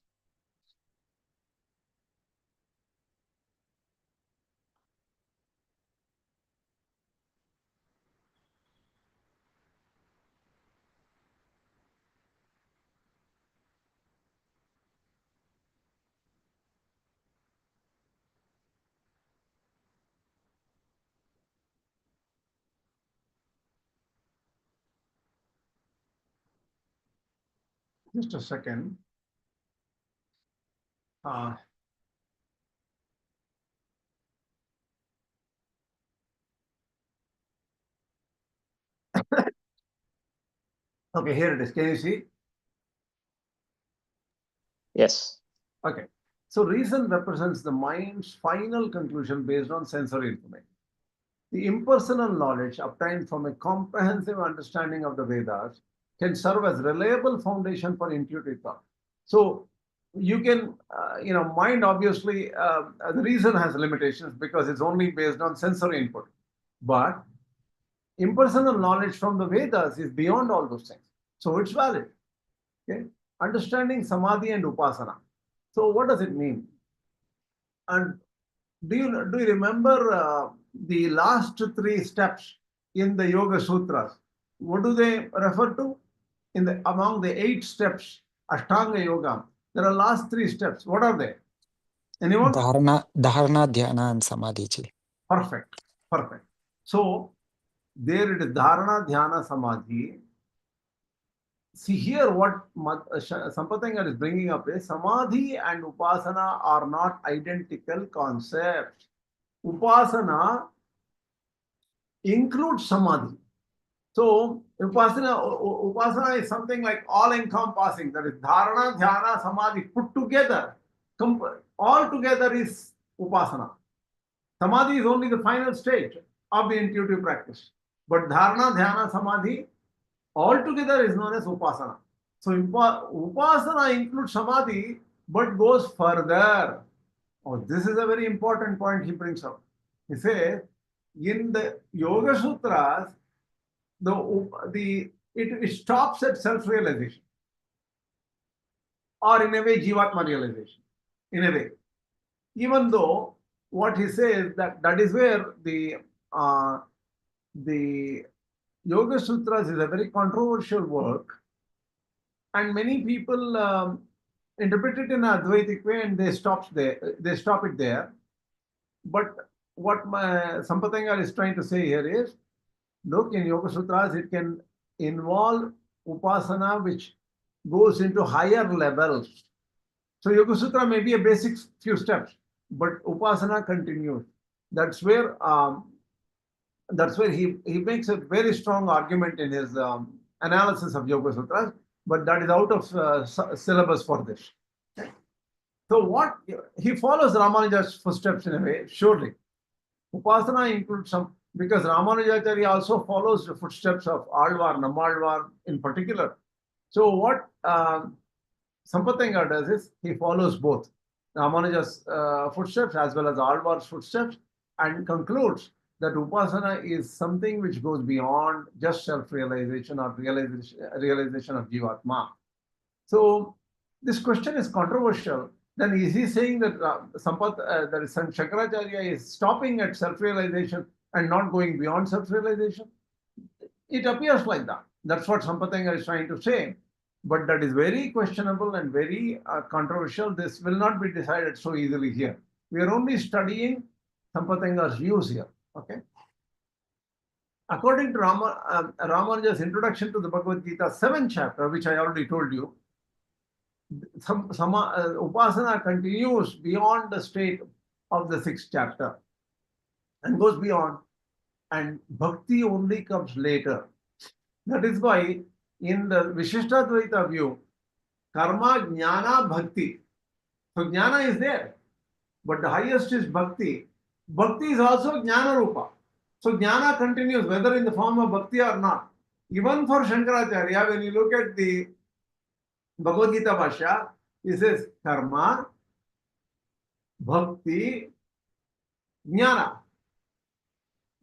Just a second. Okay, here it is. Can you see? Yes. Okay. So reason represents the mind's final conclusion based on sensory information. The impersonal knowledge obtained from a comprehensive understanding of the Vedas can serve as reliable foundation for intuitive thought. So you can, mind obviously, the reason has limitations because it's only based on sensory input. But impersonal knowledge from the Vedas is beyond all those things. So it's valid. Okay? Understanding Samādhi and Upāsanā. So what does it mean? And do you remember the last 3 steps in the Yoga Sutras? What do they refer to? Among the 8 steps, Ashtanga Yoga, there are last 3 steps. What are they? Anyone? Dharana, Dhyana, and Samādhi. Perfect. So there it is dharana, dhyana, samadhi. See here what Saṃpataṅga is bringing up is Samadhi and Upāsanā are not identical concepts. Upāsanā includes Samadhi. So Upāsanā is something like all-encompassing. That is dharana, dhyana, samadhi put together. All together is Upāsanā. Samadhi is only the final stage of the intuitive practice. But dharana, dhyana, samadhi altogether is known as Upāsanā. So Upāsanā includes Samadhi but goes further. Oh, this is a very important point he brings up. He says, in the Yoga Sutras, it stops at self-realization. Or in a way, Jivatma realization. In a way. Even though what he says that is where the Yoga Sutras is a very controversial work, and many people interpret it in an Advaitic way and they stop it there. But what Saṃpataṅga is trying to say here is, look, in Yoga Sutras it can involve Upāsanā which goes into higher levels. So Yoga Sutra may be a basic few steps, but Upāsanā continues. That's where he makes a very strong argument in his analysis of Yoga Sutras, but that is out of syllabus for this. Okay. So what he follows Ramanuja's footsteps in a way, surely. Upāsanā includes some, because Ramanujacharya also follows the footsteps of Alvar, Nammalvar in particular. So what Saṃpataṅga does is he follows both Ramanuja's footsteps as well as Alvar's footsteps and concludes that Upāsanā is something which goes beyond just self-realization or realization of Jivatma. So this question is controversial. Then is he saying that Śaṅkarācārya is stopping at self-realization and not going beyond self-realization? It appears like that. That's what Saṃpataṅga is trying to say. But that is very questionable and very controversial. This will not be decided so easily here. We are only studying Saṃpataṅga's views here. Okay. According to Ramanuja's introduction to the Bhagavad Gita, 7th chapter, which I already told you, Upāsanā continues beyond the state of the 6th chapter and goes beyond, and bhakti only comes later. That is why in the Viśiṣṭādvaita view, karma, jñāna, bhakti. So jñāna is there, but the highest is bhakti. Bhakti is also jñāna rupa. So jñāna continues whether in the form of bhakti or not. Even for Śaṅkarācārya, when you look at the Bhagavad Gita Bhashya, he says karma, bhakti, jñāna.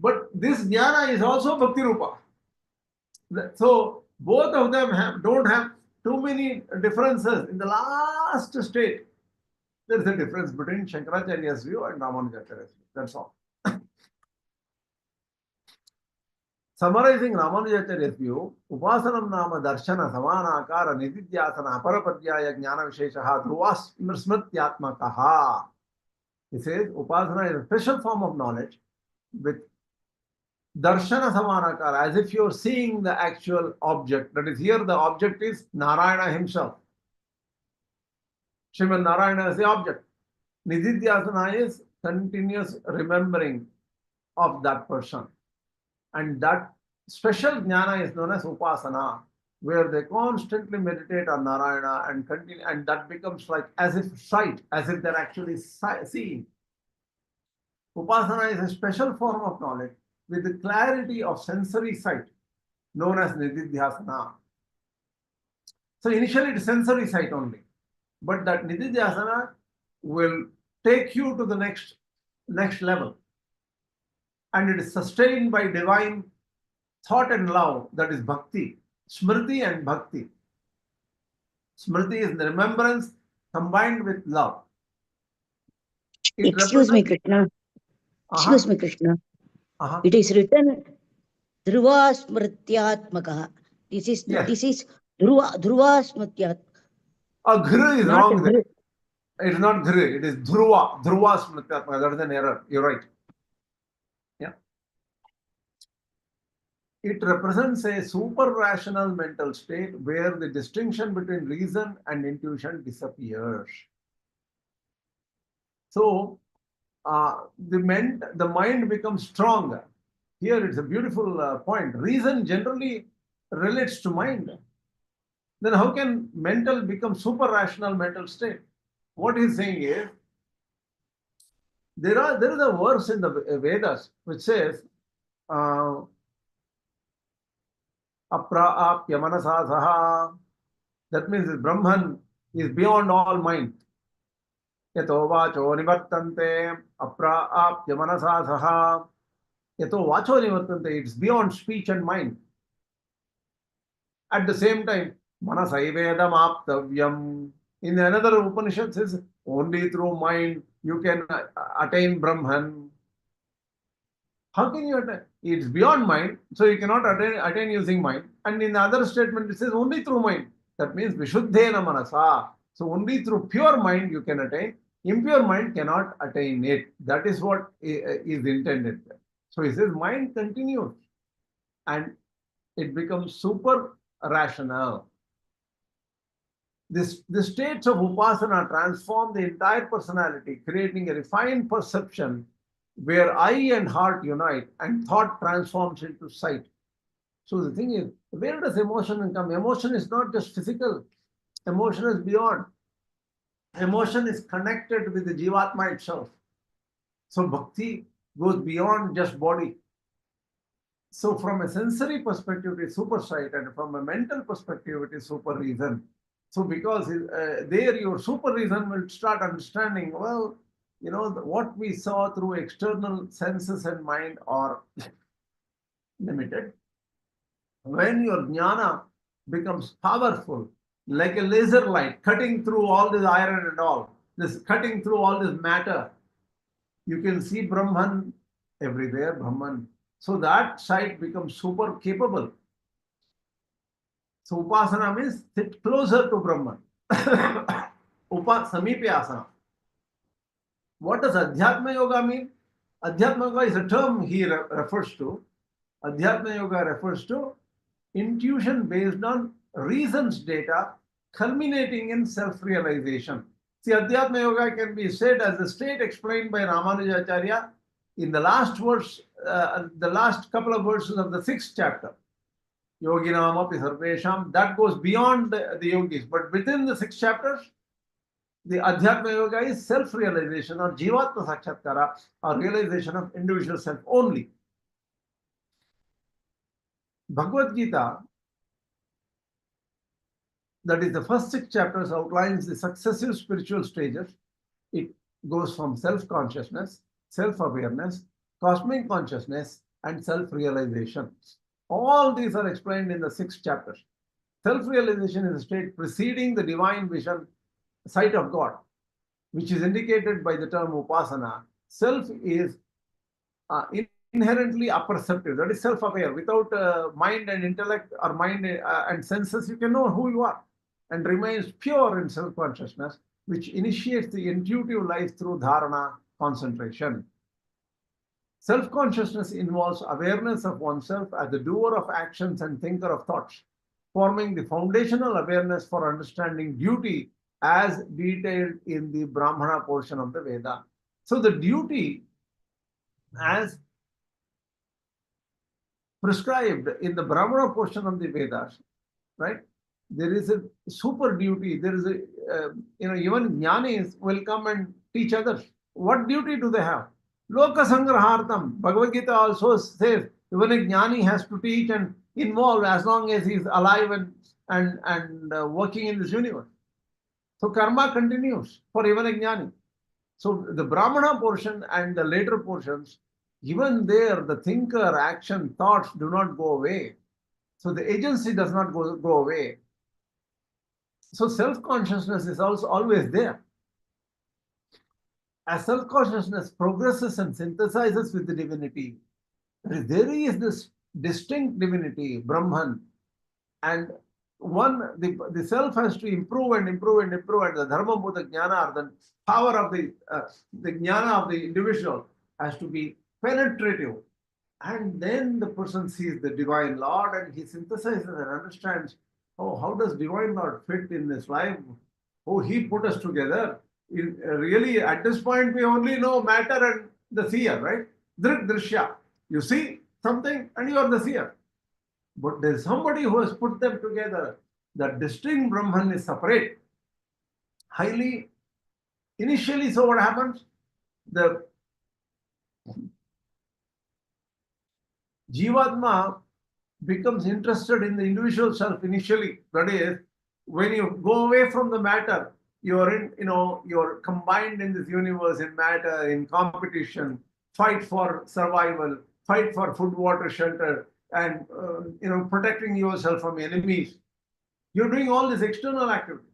But this jñāna is also bhakti rupa. So both of them don't have too many differences. In the last state, there is a difference between Śaṅkarācārya's view and Ramanujacharya's view. That's all. Summarizing Ramanujacharya's view, Upāsanam nama darshana samānākāra nididhyāsana aparapadyāya jñāna visheshaha dhruvas smrityātmakaha. He says Upāsana is a special form of knowledge with darshana samānākāra, as if you are seeing the actual object. That is, here the object is Nārāyaṇa himself. Śrīmad Nārāyaṇa is the object. Nididhyāsana is continuous remembering of that person. And that special jnana is known as Upāsanā, where they constantly meditate on Nārāyaṇa and continue, and that becomes like as if sight, as if they're actually seeing. Upāsanā is a special form of knowledge with the clarity of sensory sight, known as Nididhyasana. So initially it is sensory sight only, but that Nididhyasana will take you to the next level. And it is sustained by divine thought and love, that is bhakti, smriti and bhakti. Smriti is the remembrance combined with love. Excuse me, Krishna. Excuse me, Krishna. It is written Dhruva Smrityatmakaha. This is Dhruva Smrityatmakaha. Ghru is wrong there. It is not Ghru, it is Dhruva Smrityatmakaha. That is an error. You're right. Yeah. it represents a super rational mental state where the distinction between reason and intuition disappears. So the mind becomes stronger. Here it's a beautiful point. Reason generally relates to mind. Then how can mental become super rational mental state? What he's saying is, there is a verse in the Vedas which says, Apra apya manasa saha. That means Brahman is beyond all mind. Yato vacho nivartante apra apya manasa saha. Yato vacho nivartante. It's beyond speech and mind. At the same time, manasaivedam aptavyam. In another Upanishad says, only through mind you can attain Brahman. How can you attain? It's beyond mind, so you cannot attain using mind. And in the other statement, it says only through mind. That means Viśiṣṭādvaita manasa. So only through pure mind you can attain. Impure mind cannot attain it. That is what is intended there. So he says mind continues and it becomes super rational. The states of Upāsanā transform the entire personality, creating a refined perception where eye and heart unite and thought transforms into sight. So the thing is, where does emotion come? Emotion is not just physical. Emotion is beyond. Emotion is connected with the Jivatma itself. So bhakti goes beyond just body. So from a sensory perspective, it is super sight, and from a mental perspective, it is super reason. So because there your super reason will start understanding, well, you know, what we saw through external senses and mind are limited. When your jnāna becomes powerful, like a laser light, cutting through all this iron and all, this cutting through all this matter, you can see Brahman everywhere, Brahman. So that sight becomes super capable. So Upāsanā means sit closer to Brahman. Samīpyasana. What does Adhyatma Yoga mean? Adhyatma Yoga is a term he refers to. Adhyatma Yoga refers to intuition based on reason's data culminating in self-realization. See, Adhyatma Yoga can be said as the state explained by Rāmanujacārya in the last verse, the last couple of verses of the 6th chapter. Yoginam api sarvesham, that goes beyond the yogis. But within the 6 chapters, the Adhyatma Yoga is self-realization or Jivatma Sakshatkara, or realization of individual self only. Bhagavad Gita, that is the first 6 chapters, outlines the successive spiritual stages. It goes from self-consciousness, self-awareness, cosmic consciousness, and self-realization. All these are explained in the 6 chapters. Self-realization is a state preceding the divine vision, sight of God, which is indicated by the term Upāsanā. Self is inherently apperceptive, that is self-aware. Without mind and intellect or mind and senses, you can know who you are, and remains pure in self-consciousness, which initiates the intuitive life through dharana, concentration. Self-consciousness involves awareness of oneself as the doer of actions and thinker of thoughts, forming the foundational awareness for understanding duty as detailed in the Brāhmaṇa portion of the Veda. So the duty as prescribed in the Brāhmaṇa portion of the Vedas, right? There is a super duty. There is a, even jñānis will come and teach others. What duty do they have? Loka sangrahartam. Bhagavad Gita also says even a jñāni has to teach and involve as long as he is alive and working in this universe. So karma continues for even a jñāni. So the Brāhmaṇa portion and the later portions, even there the thinker, action, thoughts do not go away. So the agency does not go away. So self-consciousness is also always there. As self-consciousness progresses and synthesizes with the divinity, there is this distinct divinity, Brahman, and the self has to improve and improve and improve, and the dharma bhuta jnana, or the power of the jnana of the individual has to be penetrative. And then the person sees the Divine Lord and he synthesizes and understands, oh, how does Divine Lord fit in this life? Oh, he put us together. Really, at this point, we only know matter and the seer, right? Drik drishya. You see something and you are the seer. But there's somebody who has put them together. The distinct Brahman is separate. Highly, initially, so what happens? The Jivatma becomes interested in the individual self initially. That is, when you go away from the matter, you're you're combined in this universe in matter, in competition, fight for survival, fight for food, water, shelter, and protecting yourself from enemies. You're doing all this external activity.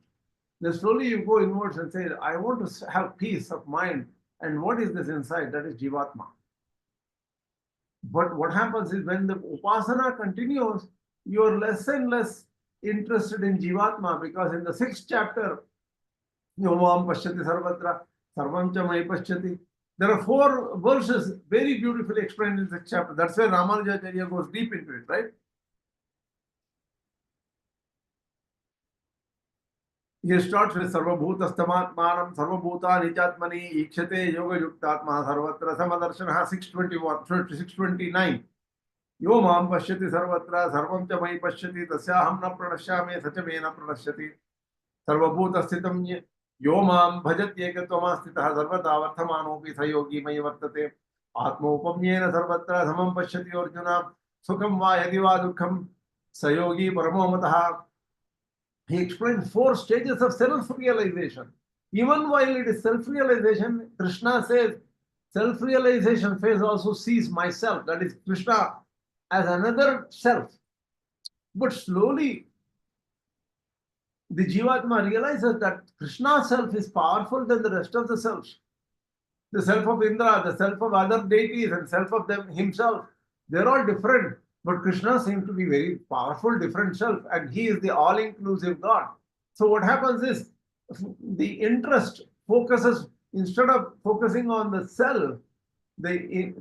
Then slowly you go inwards and say, I want to have peace of mind. And what is this inside? That is Jivatma. But what happens is when the Upāsanā continues, you're less and less interested in Jivatma, because in the 6th chapter, Yomam Pashyati Sarvatra, Sarvam Cha Mai Pashyati. There are 4 verses very beautifully explained in this chapter. That's where Rāmanuja goes deep into it, right? He starts with Sarvabhutastamatmanam Sarvabhuta Nijatmani Ikshate Yoga Yuktatma Sarvatra Samadarshana 629. Yo Mam Pashyati Sarvatra Sarvam Cha Mai Pashyati Tasyaham Na Pranashyame Sacha Me Na Pranashyati Sarvabhutasthitam Yo Mam Bhajatyekatvamasthitah Sarvata Varthamanopi Sayogi Mai Vartate Atmopamyena Sarvatra Samam Pashyati Arjuna Sukham Va Yadi Va Dukkham Sayogi Paramomataha. He explains 4 stages of self-realization. Even while it is self-realization, Krishna says, self-realization phase also sees myself, that is Krishna, as another self. But slowly, the Jivatma realizes that Krishna's self is powerful than the rest of the selves. The self of Indra, the self of other deities, and self of them himself, they're all different. But Krishna seems to be very powerful, different self, and he is the all-inclusive God. So what happens is, the interest focuses, instead of focusing on the self, the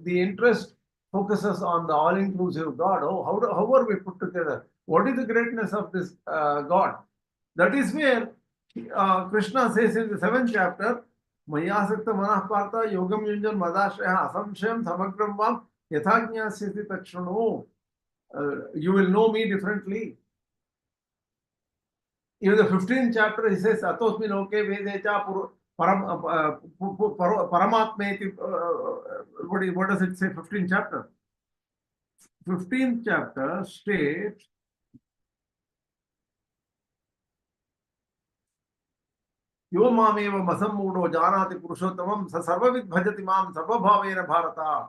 interest focuses on the all-inclusive God. Oh, how are we put together? What is the greatness of this God? That is where Krishna says in the 7th chapter, Mayasakta Manahparta Yogam Yunjan Madashraya Asamshayam Samagram Vam Yathajñāsyati Tachrano. You will know me differently. In the 15th chapter, he says, Atosmi loke vedecha paramatmeti. What does it say, 15th chapter? 15th chapter states, Yo mameva masammudo janati purushottamam sa sarvavid bhajati mam sarvabhavena bharata.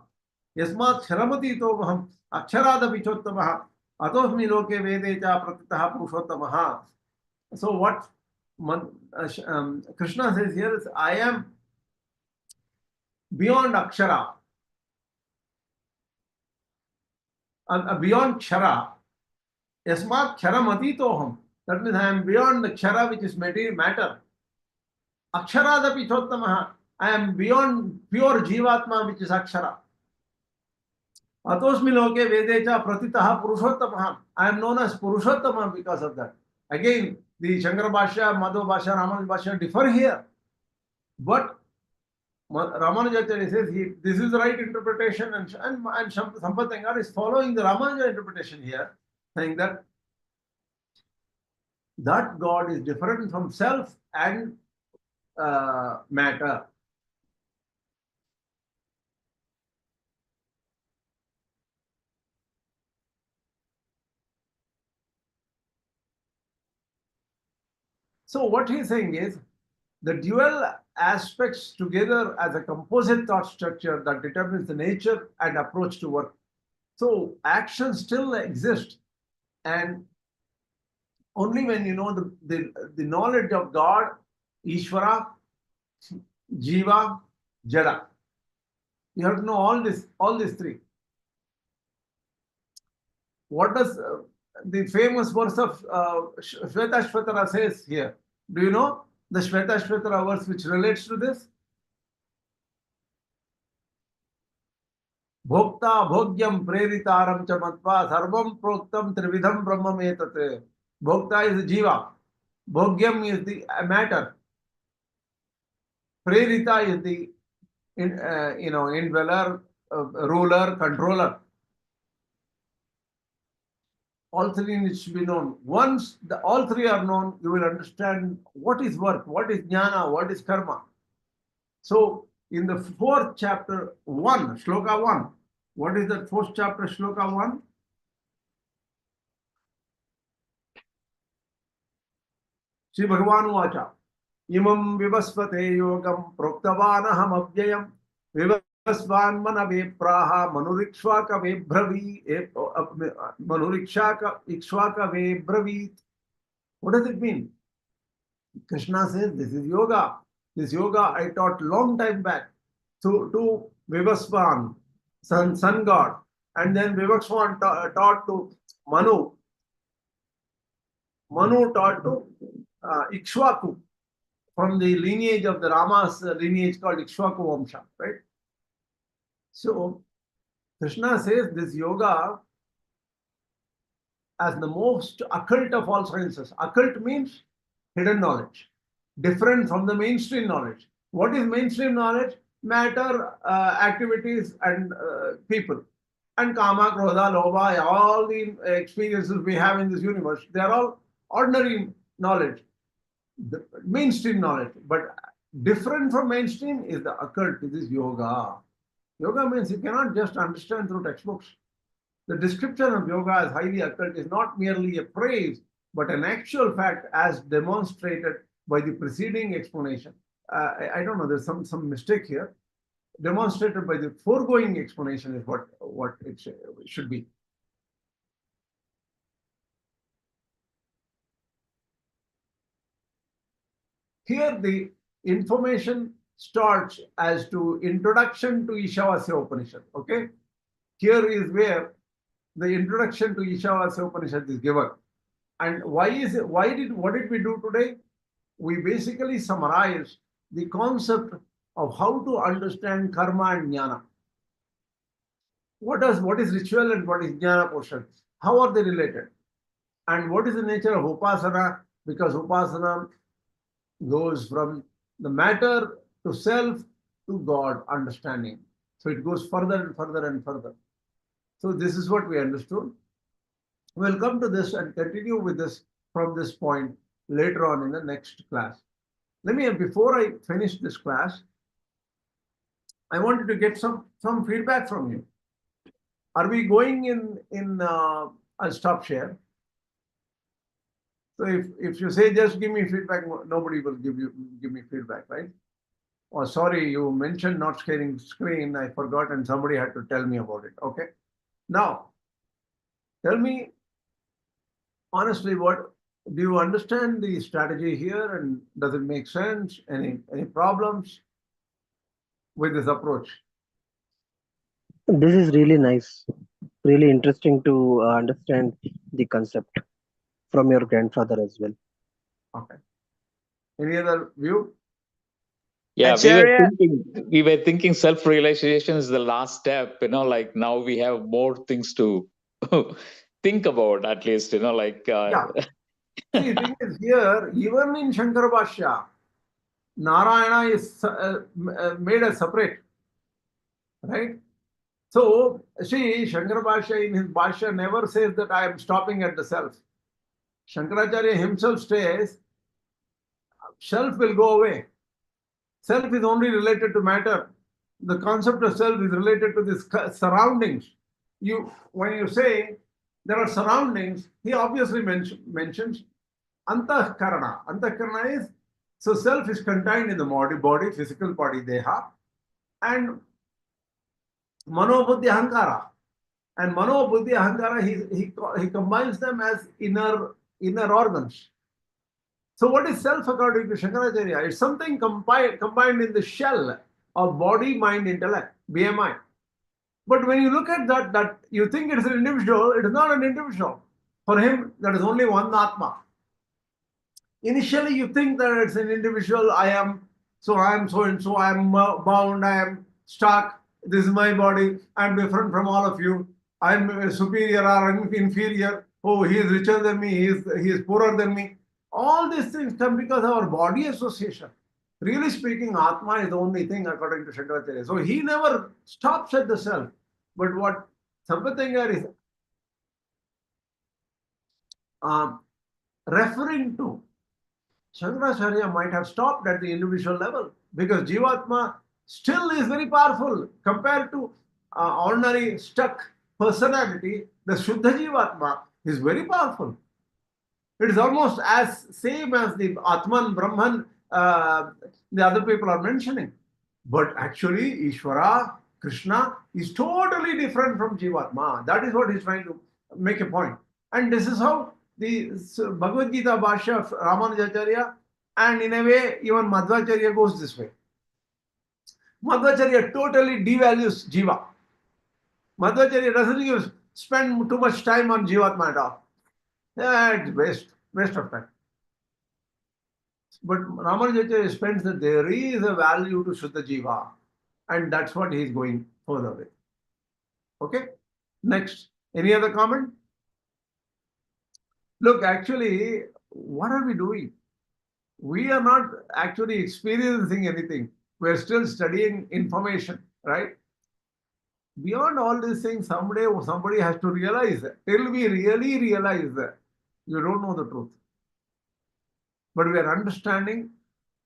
Yasmat sharamati toham akshārādapi chottamaha atosmi loke vedecha pratitaha purushottamah. So what Krishna says here is, I am beyond akshara, beyond kshara. Yasmat ksharamati toham. That means I am beyond the kshara, which is matter. Akshārādapi chottamaha. I am beyond pure Jivatma, which is akshara. Atosmi loke vedecha pratitaha purushottamah. I am known as Purushottama because of that. Again, the Śaṅkara Bhashya, Madhva Bhashya, Rāmanuja Bhashya differ here. But Rāmanujacharya says this is the right interpretation, and Samādhi is following the Rāmanuja interpretation here, saying that God is different from self and matter. So what he's saying is, the dual aspects together as a composite thought structure that determines the nature and approach to work. So actions still exist, and only when you know the knowledge of God, Ishvara, Jiva, Jada. You have to know all these 3. What does the famous verse of Śvētāśvatara says here? Do you know the Śvētāśvatara verse which relates to this? Bhokta bhogyam preritaram cha matva sarvam proktam trividham brahmam etate. Bhokta is the jiva. Bhogyam is the matter. Prerita is the indweller, ruler, controller. All three needs to be known. Once all three are known, you will understand what is work, what is jnana, what is karma. So, in the fourth chapter 1, shloka 1, what is that fourth chapter, shloka 1? Sri Bhagavan Vacha. Imam vivasvate yogam proktavanaham abhyayam vivasvan manave praha manurikshvaka vebravi manurikshaka ikshvaka vebravit. What does it mean? Krishna says this is yoga. This yoga I taught long time back to Vivasvan, sun god, and then Vivasvan taught to Manu. Manu taught to Ikshvaku, from the lineage of the Rama's lineage called Ikshvaku Vamsha, right? So Krishna says this yoga as the most occult of all sciences. Occult means hidden knowledge, different from the mainstream knowledge. What is mainstream knowledge? Matter, activities, and people. And kama, krodha, lobha, all the experiences we have in this universe, they are all ordinary knowledge, the mainstream knowledge. But different from mainstream is the occult. This is yoga. Yoga means you cannot just understand through textbooks. The description of yoga as highly occult is not merely a praise, but an actual fact as demonstrated by the preceding explanation. I don't know, there's some mistake here. Demonstrated by the foregoing explanation is what it should be. Here the information starts as to introduction to Īśāvāsya Upaniṣad. Okay, here is where the introduction to Īśāvāsya Upaniṣad is given. And what did we do today? We basically summarize the concept of how to understand karma and jnana. What is ritual and what is jnana portion? How are they related? And what is the nature of upāsanā? Because upāsanā goes from the matter to self to God understanding. So it goes further and further and further. So this is what we understood. We'll come to this and continue with this from this point later on in the next class. Before I finish this class, I wanted to get some feedback from you. Are we going in I'll stop share. So if you say just give me feedback, nobody will give me feedback, right? Oh, sorry, you mentioned not sharing screen. I forgot, and somebody had to tell me about it. Okay. Now, tell me honestly, what do you understand the strategy here, and does it make sense? Any problems with this approach? This is really nice, really interesting to understand the concept from your grandfather as well. Okay. Any other view? Yeah, Acharya, we were thinking self-realization is the last step, like now we have more things to think about, at least, Yeah. See, the thing is here, even in Śaṅkara Bhashya, Nārāyaṇa is made as separate, right? So, see, Śaṅkara Bhashya in his Bhashya never says that I am stopping at the self. Śaṅkarācārya himself says, self will go away. Self is only related to matter. The concept of self is related to the surroundings. When you say there are surroundings, he obviously mentions Antah-karana. Antah-karana is, so self is contained in the body, physical body, deha, and mano-buddhi ahankara. And mano-buddhi ahankara, he combines them as inner organs. So what is self according to Śaṅkarācārya? It's something combined in the shell of body, mind, intellect, BMI. But when you look at that you think it's an individual, it is not an individual. For him, there is only one Atma. Initially, you think that it's an individual, I am so and so, I am bound, I am stuck. this is my body, I'm different from all of you, I'm superior or inferior, oh, he is richer than me, he is poorer than me. All these things come because of our body association. Really speaking, Atma is the only thing according to Śaṅkarācārya. So he never stops at the self. But what Samādhi is referring to, Śaṅkarācārya might have stopped at the individual level because Jivatma still is very powerful compared to ordinary stuck personality. The Shuddha Jivatma is very powerful. It is almost as same as the Atman, Brahman, the other people are mentioning. But actually, Ishvara, Krishna is totally different from Jivatma. That is what he's trying to make a point. And this is how the Bhagavad Gita Bhashya of Ramanujacharya, and in a way, even Madhvacharya goes this way. Madhvacharya totally devalues Jiva. Madhvacharya doesn't spend too much time on Jivatma at all. Yeah, it's waste of time. But Ramanujacharya spends that there is a value to Shuddha Jiva, and that's what he is going further with. Okay? Next. Any other comment? Look, actually, what are we doing? We are not actually experiencing anything. We're still studying information, right? Beyond all these things, someday somebody has to realize that. Till we really realize that, you don't know the truth. But we are understanding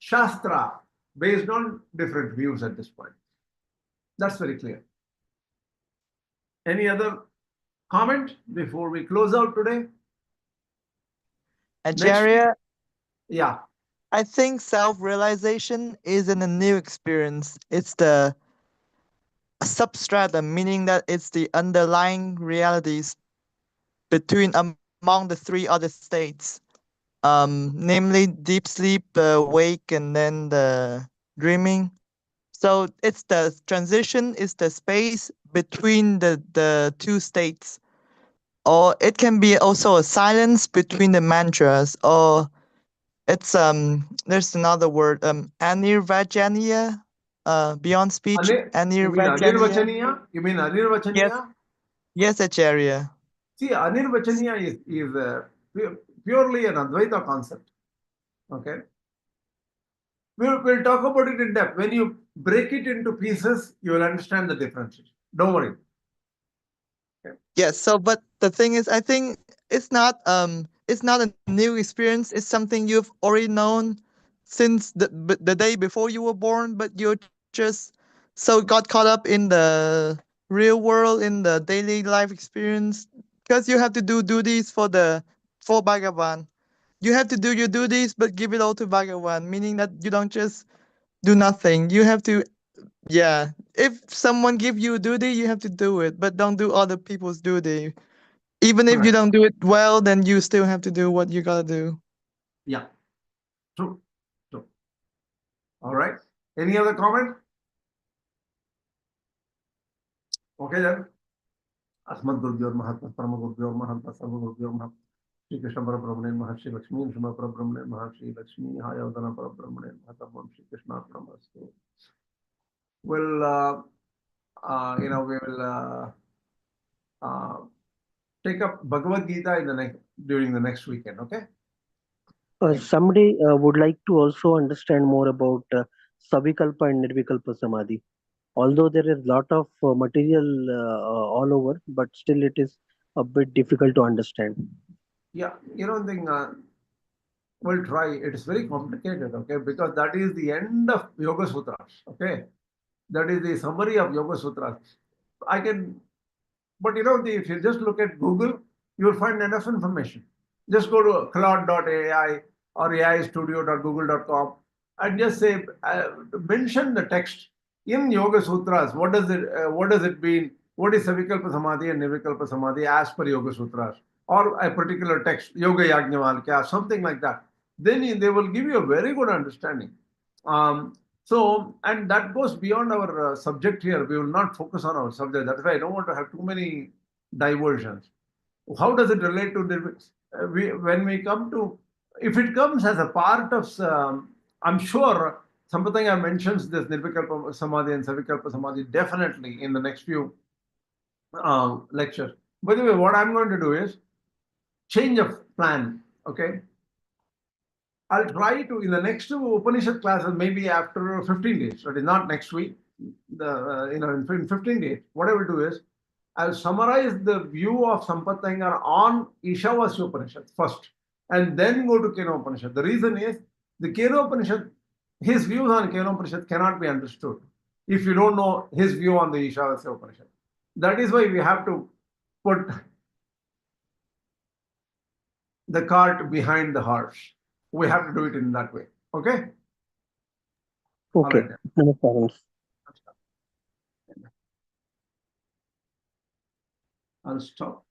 Shastra based on different views at this point. That's very clear. Any other comment before we close out today? Acharya, yeah. I think self-realization isn't a new experience. It's the substratum, meaning that it's the underlying realities among the three other states, namely deep sleep, wake, and then the dreaming. So it's the transition, it's the space between the two states. Or it can be also a silence between the mantras, or it's there's another word, anirvajaniya, beyond speech. Anirvachaniya? You mean Anirvachaniya? Yes, Acharya. See, Anirvachaniya is purely an Advaita concept. Okay? We'll talk about it in depth. When you break it into pieces, you will understand the differences. Don't worry. Okay. Yes, so but the thing is, I think it's not a new experience. It's something you've already known since the day before you were born, but you're just so got caught up in the real world, in the daily life experience, because you have to do duties for Bhagavan. You have to do your duties, but give it all to Bhagavan, meaning that you don't just do nothing. You have to, yeah. If someone give you a duty, you have to do it, but don't do other people's duty. Even if you don't do it well, then you still have to do what you gotta do. Yeah, true. All right. Any other comment? Okay then. Asmad Gurubhyo Mahatma Parama Gurubhyo Mahatma Sarva Gurubhyo Mahatma Shri Krishna Parabrahmane Maharshi Lakshmi Shri Parabrahmane Maharshi Lakshmi Hayavadana Parabrahmane Mahatma Shri Krishna Pramastu. We'll we will take up Bhagavad Gita during the next weekend. Okay. Somebody would like to also understand more about Savikalpa and Nirvikalpa Samadhi. Although there is a lot of material all over, but still it is a bit difficult to understand. Yeah, we'll try. It is very complicated, okay, because that is the end of Yoga Sutras, okay. That is the summary of Yoga Sutras. But if you just look at Google, you will find enough information. Just go to cloud.ai or aistudio.google.com and just say, mention the text in Yoga Sutras. What does it mean? What is Savikalpa Samadhi and Nirvikalpa Samadhi as per Yoga Sutras? Or a particular text, Yoga Yajnavalkya, something like that. Then they will give you a very good understanding. And that goes beyond our subject here. We will not focus on our subject. That's why I don't want to have too many diversions. How does it relate to when we come to, if it comes as a part of, I'm sure Sampathanga mentions this Nirvikalpa Samadhi and Savikalpa Samadhi definitely in the next few lectures. By the way, what I'm going to do is change of plan. Okay, I'll try to in the next two Upanishad classes, maybe after 15 days. That is not next week. In 15 days, what I will do is I'll summarize the view of Sampathanga on Īśāvāsya Upaniṣad first, and then go to Kena Upaniṣad. The reason is the Kena Upaniṣad, his views on Kena Upaniṣad cannot be understood if you don't know his view on the Īśāvāsya Upaniṣad. That is why we have to put the cart behind the horse. We have to do it in that way. Okay? Okay. Right. No problems. I'll stop.